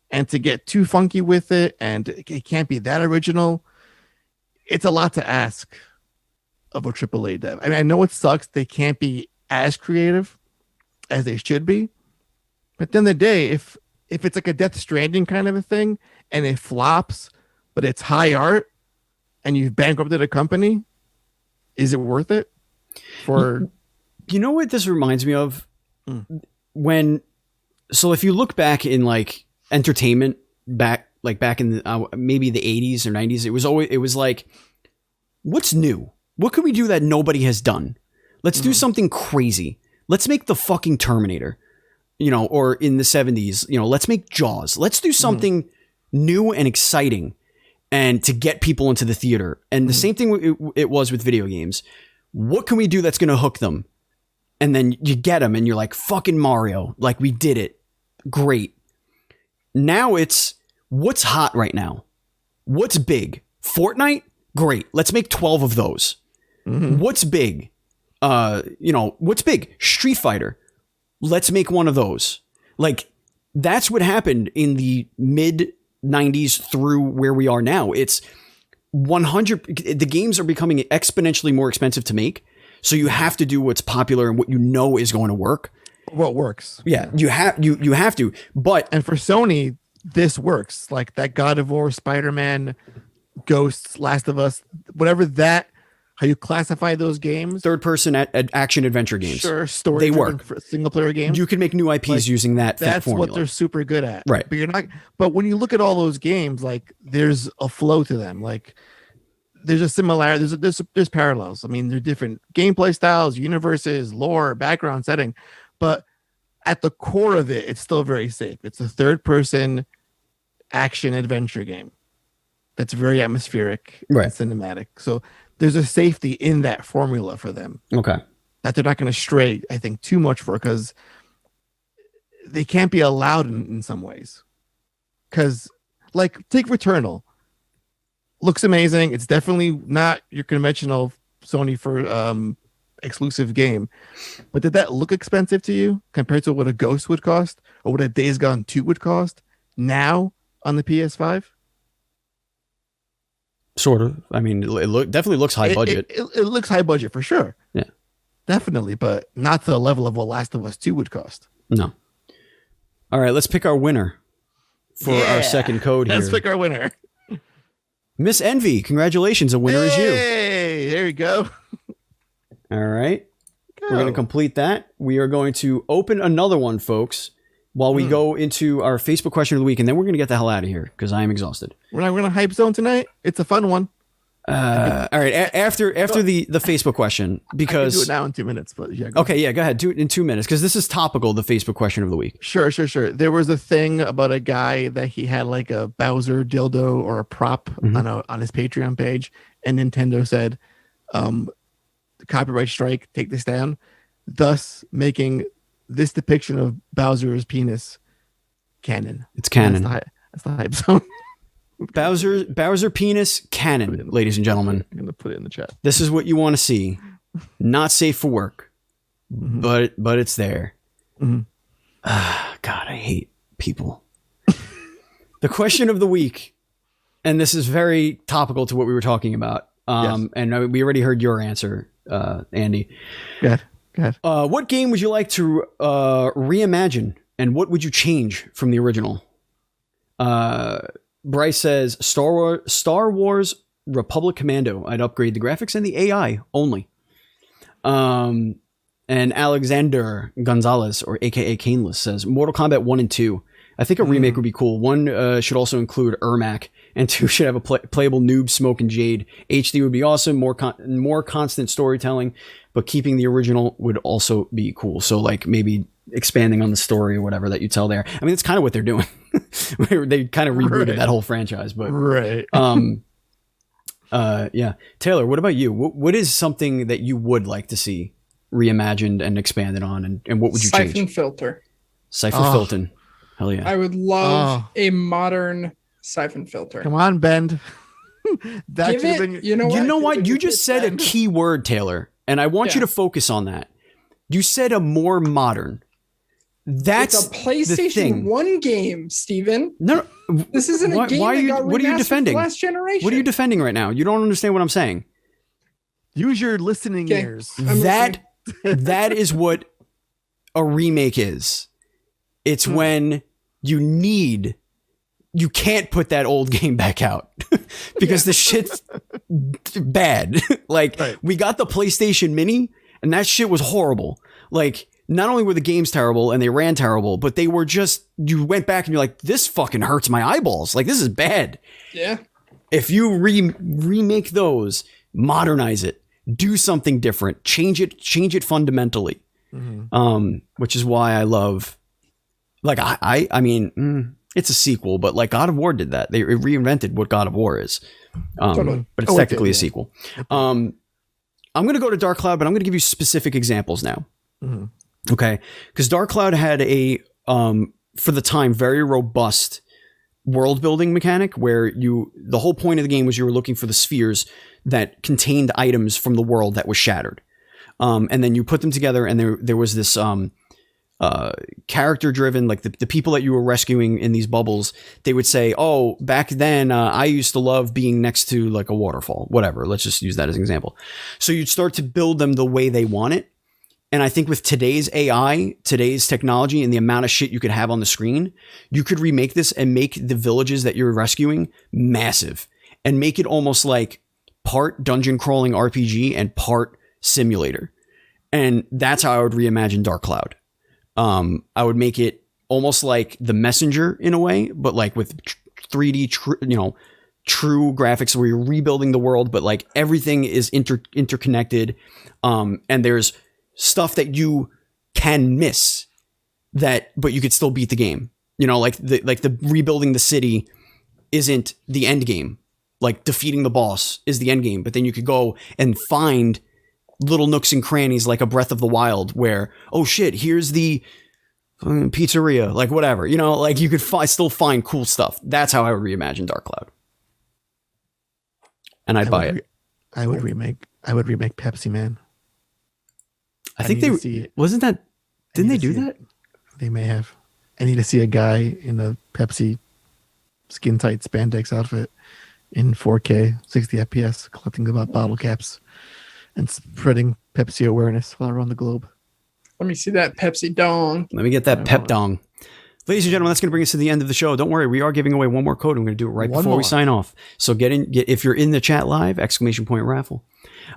B: And to get too funky with it, and it can't be that original, it's a lot to ask of a AAA dev. I mean, I know it sucks they can't be as creative as they should be, but then the day, if it's like a Death Stranding kind of a thing and it flops, but it's high art and you've bankrupted a company, is it worth it? For
A: what this reminds me of? So if you look back in like entertainment, back in maybe the 80s or 90s, it was like, what's new? What could we do that nobody has done? Let's do something crazy. Let's make the fucking Terminator, or in the 70s, let's make Jaws. Let's do something new and exciting, and to get people into the theater. And the same thing it was with video games. What can we do that's going to hook them? And then you get them and you're like, fucking Mario, like we did it. Great. Now it's what's hot right now. What's big? Fortnite? Great. Let's make 12 of those. What's big? What's big? Street Fighter. Let's make one of those. Like, that's what happened in the mid 90s through where we are now. It's 100. The games are becoming exponentially more expensive to make. So you have to do what's popular and what you know is going to work.
B: What works.
A: Yeah, you have to. And
B: for Sony, this works. Like that God of War, Spider-Man, Ghosts, Last of Us, whatever that, how you classify those games.
A: Third person action adventure games.
B: Sure, story.
A: They work.
B: For single player games.
A: You can make new IPs using that
B: That's
A: formula.
B: what they're super good at.
A: Right.
B: But when you look at all those games, like there's a flow to them. Like there's a similarity. There's parallels. I mean, they're different gameplay styles, universes, lore, background setting, but at the core of it, it's still very safe. It's a third person action adventure game that's very atmospheric and cinematic. So there's a safety in that formula for them.
A: Okay.
B: That they're not going to stray, I think, too much for, because they can't be allowed in some ways. Because, like, take Returnal. Looks amazing. It's definitely not your conventional Sony for exclusive game. But did that look expensive to you compared to what a Ghost would cost or what a Days Gone 2 would cost now on the PS5?
A: Sort of. I mean, it definitely looks high budget.
B: It looks high budget for sure.
A: Yeah.
B: Definitely, but not to the level of what Last of Us 2 would cost.
A: No. All right, let's pick our winner for our second code here.
B: Let's pick our winner.
A: Miss Envy, congratulations. A winner is you.
B: Hey, there you go.
A: All right. We're going to complete that. We are going to open another one, folks, while we go into our Facebook question of the week, and then we're going to get the hell out of here because I am exhausted.
B: We're not going to hype zone tonight. It's a fun one.
A: All right. After the Facebook question, because
B: I can do it now in 2 minutes, but yeah.
A: Go ahead. Do it in 2 minutes because this is topical. The Facebook question of the week.
B: Sure. There was a thing about a guy that he had like a Bowzer dildo or a prop on his Patreon page, and Nintendo said, "Copyright strike, take this down," thus making this depiction of Bowser's penis canon.
A: It's canon.
B: That's the hype zone.
A: Bowser penis canon, ladies and gentlemen.
B: I'm gonna put it in the chat.
A: This is what you want to see. Not safe for work, but it's there. God, I hate people. The question of the week, and this is very topical to what we were talking about. And we already heard your answer, Andy.
B: Go ahead.
A: What game would you like to reimagine, and what would you change from the original? Bryce says Star Wars Republic Commando. I'd upgrade the graphics and the AI only. And Alexander Gonzalez, or AKA Caneless, says Mortal Kombat 1 and 2. I think a remake would be cool. 1 should also include Ermac, and 2 should have a playable Noob, Smoke, and Jade. HD would be awesome. More constant storytelling, but keeping the original would also be cool. So like maybe expanding on the story or whatever that you tell there. I mean, it's kind of what they're doing. They kind of rebooted that whole franchise, but yeah. Taylor, what about you? What is something that you would like to see reimagined and expanded on, and what would you change?
C: Siphon filter.
A: Siphon filter. Hell yeah.
C: I would love a modern siphon filter.
B: Come on, Bend.
C: You know what?
A: You just said a key word, Taylor, and I want you to focus on that. You said a more modern. That's
C: a PlayStation 1 game, Steven.
A: No,
C: this isn't a game that got
A: what are you defending?
C: For last generation.
A: What are you defending right now? You don't understand what I'm saying.
B: Use your listening ears.
A: That is what a remake is. It's when you can't put that old game back out because the shit's bad. We got the PlayStation Mini and that shit was horrible. Like, not only were the games terrible and they ran terrible, but they were just, you went back and you're like, this fucking hurts my eyeballs. Like, this is bad.
C: Yeah.
A: If you remake those, modernize it, do something different, change it fundamentally. Which is why I love, like, I mean, it's a sequel, but like God of War did that. They reinvented what God of War is. But it's technically a sequel. I'm going to go to Dark Cloud, but I'm going to give you specific examples now. Okay. Because Dark Cloud had a, for the time, very robust world building mechanic where the whole point of the game was you were looking for the spheres that contained items from the world that was shattered. And then you put them together and there was this, character driven, like the people that you were rescuing in these bubbles, they would say, oh, back then I used to love being next to like a waterfall, whatever. Let's just use that as an example. So you'd start to build them the way they want it. And I think with today's AI, today's technology, and the amount of shit you could have on the screen, you could remake this and make the villages that you're rescuing massive and make it almost like part dungeon crawling RPG and part simulator. And that's how I would reimagine Dark Cloud. I would make it almost like The Messenger in a way, but like with 3D, true graphics where you're rebuilding the world, but like everything is interconnected. And there's stuff that you can miss but you could still beat the game. Like the rebuilding the city isn't the end game. Like defeating the boss is the end game, but then you could go and find little nooks and crannies like a Breath of the Wild where, oh shit, here's the pizzeria, like whatever, like you could still find cool stuff. That's how I would reimagine Dark Cloud. And I'd buy it.
B: I would remake Pepsi Man.
A: I think they wasn't that. Didn't they do that?
B: They may have. I need to see a guy in a Pepsi skin tight spandex outfit in 4K, 60 FPS, collecting the bottle caps and spreading Pepsi awareness all around the globe.
C: Let me see that Pepsi dong.
A: Let me get that pep dong. Ladies and gentlemen, that's going to bring us to the end of the show. Don't worry, we are giving away one more code. I'm going to do it right before we sign off. So get if you're in the chat live, ! Raffle.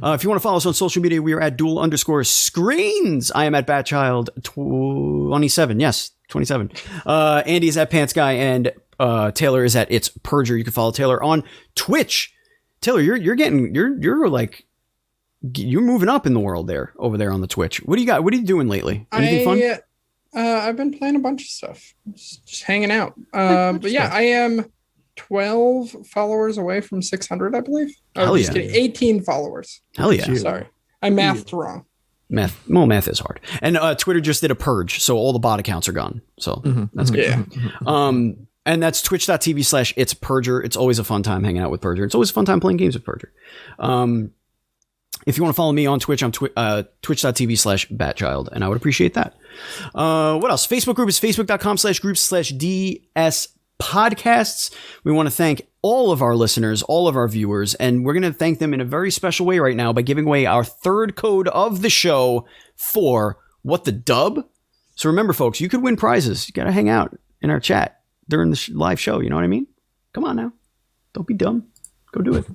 A: If you want to follow us on social media, we are at dual_screens. I am at Batchild27. Yes, 27. Andy is at Pants Guy, and Taylor is at It's Purger. You can follow Taylor on Twitch. Taylor, you're moving up in the world over there on the Twitch. What do you got? What are you doing lately? Anything fun?
C: I've been playing a bunch of stuff, just hanging out. But yeah, I am 12 followers away from 600, I believe.
A: Hell yeah.
C: Just kidding. 18 followers.
A: Hell yeah.
C: Sorry. I mathed wrong.
A: Math is hard. And Twitter just did a purge, so all the bot accounts are gone. So that's good.
C: Yeah.
A: And that's twitch.tv/It's Purger. It's always a fun time hanging out with Purger. It's always a fun time playing games with Purger. If you want to follow me on Twitch, I'm twitch.tv/Batchild, and I would appreciate that. What else? Facebook group is facebook.com/groups/DS podcasts. We want to thank all of our listeners, all of our viewers, and we're going to thank them in a very special way right now by giving away our third code of the show for What the Dub. So remember, folks, you could win prizes. You got to hang out in our chat during the live show. You know what I mean? Come on now. Don't be dumb. Go do it.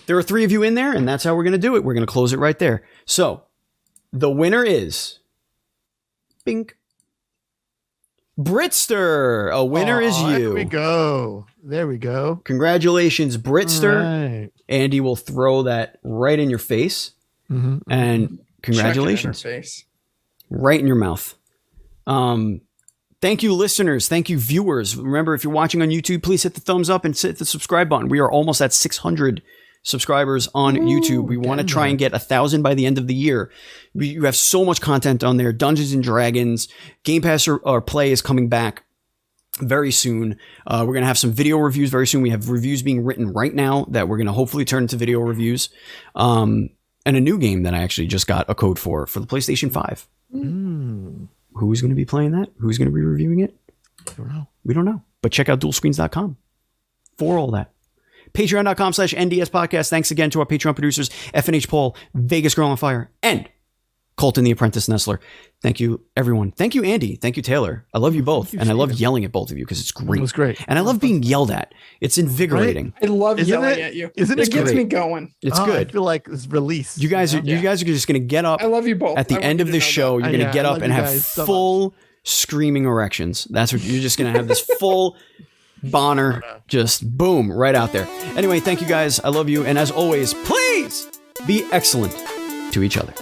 A: There are 3 of you in there, and that's how we're going to do it. We're going to close it right there. So the winner is Bink. Britster. A winner is you.
B: There we go.
A: Congratulations, Britster.
B: Right.
A: Andy will throw that right in your face. And congratulations.
C: Check it in her face.
A: Right in your mouth. Thank you, listeners. Thank you, viewers. Remember, if you're watching on YouTube, please hit the thumbs up and hit the subscribe button. We are almost at 600 subscribers on YouTube. We want to try and get 1,000 by the end of the year. You have so much content on there. Dungeons and Dragons, Game Pass or Play is coming back very soon. We're going to have some video reviews very soon. We have reviews being written right now that we're going to hopefully turn into video reviews. And a new game that I actually just got a code for the PlayStation 5. Who's going to be playing that? Who's going to be reviewing it?
B: I don't know.
A: We don't know. But check out dualscreens.com for all that. Patreon.com/NDS podcast. Thanks again to our Patreon producers, FNH Paul, Vegas Girl on Fire, and Colton the Apprentice Nestler. Thank you, everyone. Thank you, Andy. Thank you, Taylor. I love you both. And I love yelling at both of you because it's great.
B: It was great.
A: And I love being yelled at. It's invigorating.
C: I love
B: Isn't
C: yelling
B: it?
C: at you.
B: Isn't
C: it
B: it
C: gets
B: great?
C: me going.
A: It's
B: I
A: good.
B: feel like it's released.
A: You guys are just going to get up
C: I love you both.
A: at the
C: I
A: end
C: want
A: of
C: you
A: the
C: to know
A: show.
C: that.
A: You're going to get
B: I
A: up
B: love
A: and
B: you
A: have
B: guys so
A: full screaming erections. That's what you're just going to have, this full Bonner, just boom, right out there. Anyway, thank you guys. I love you. And as always, please be excellent to each other.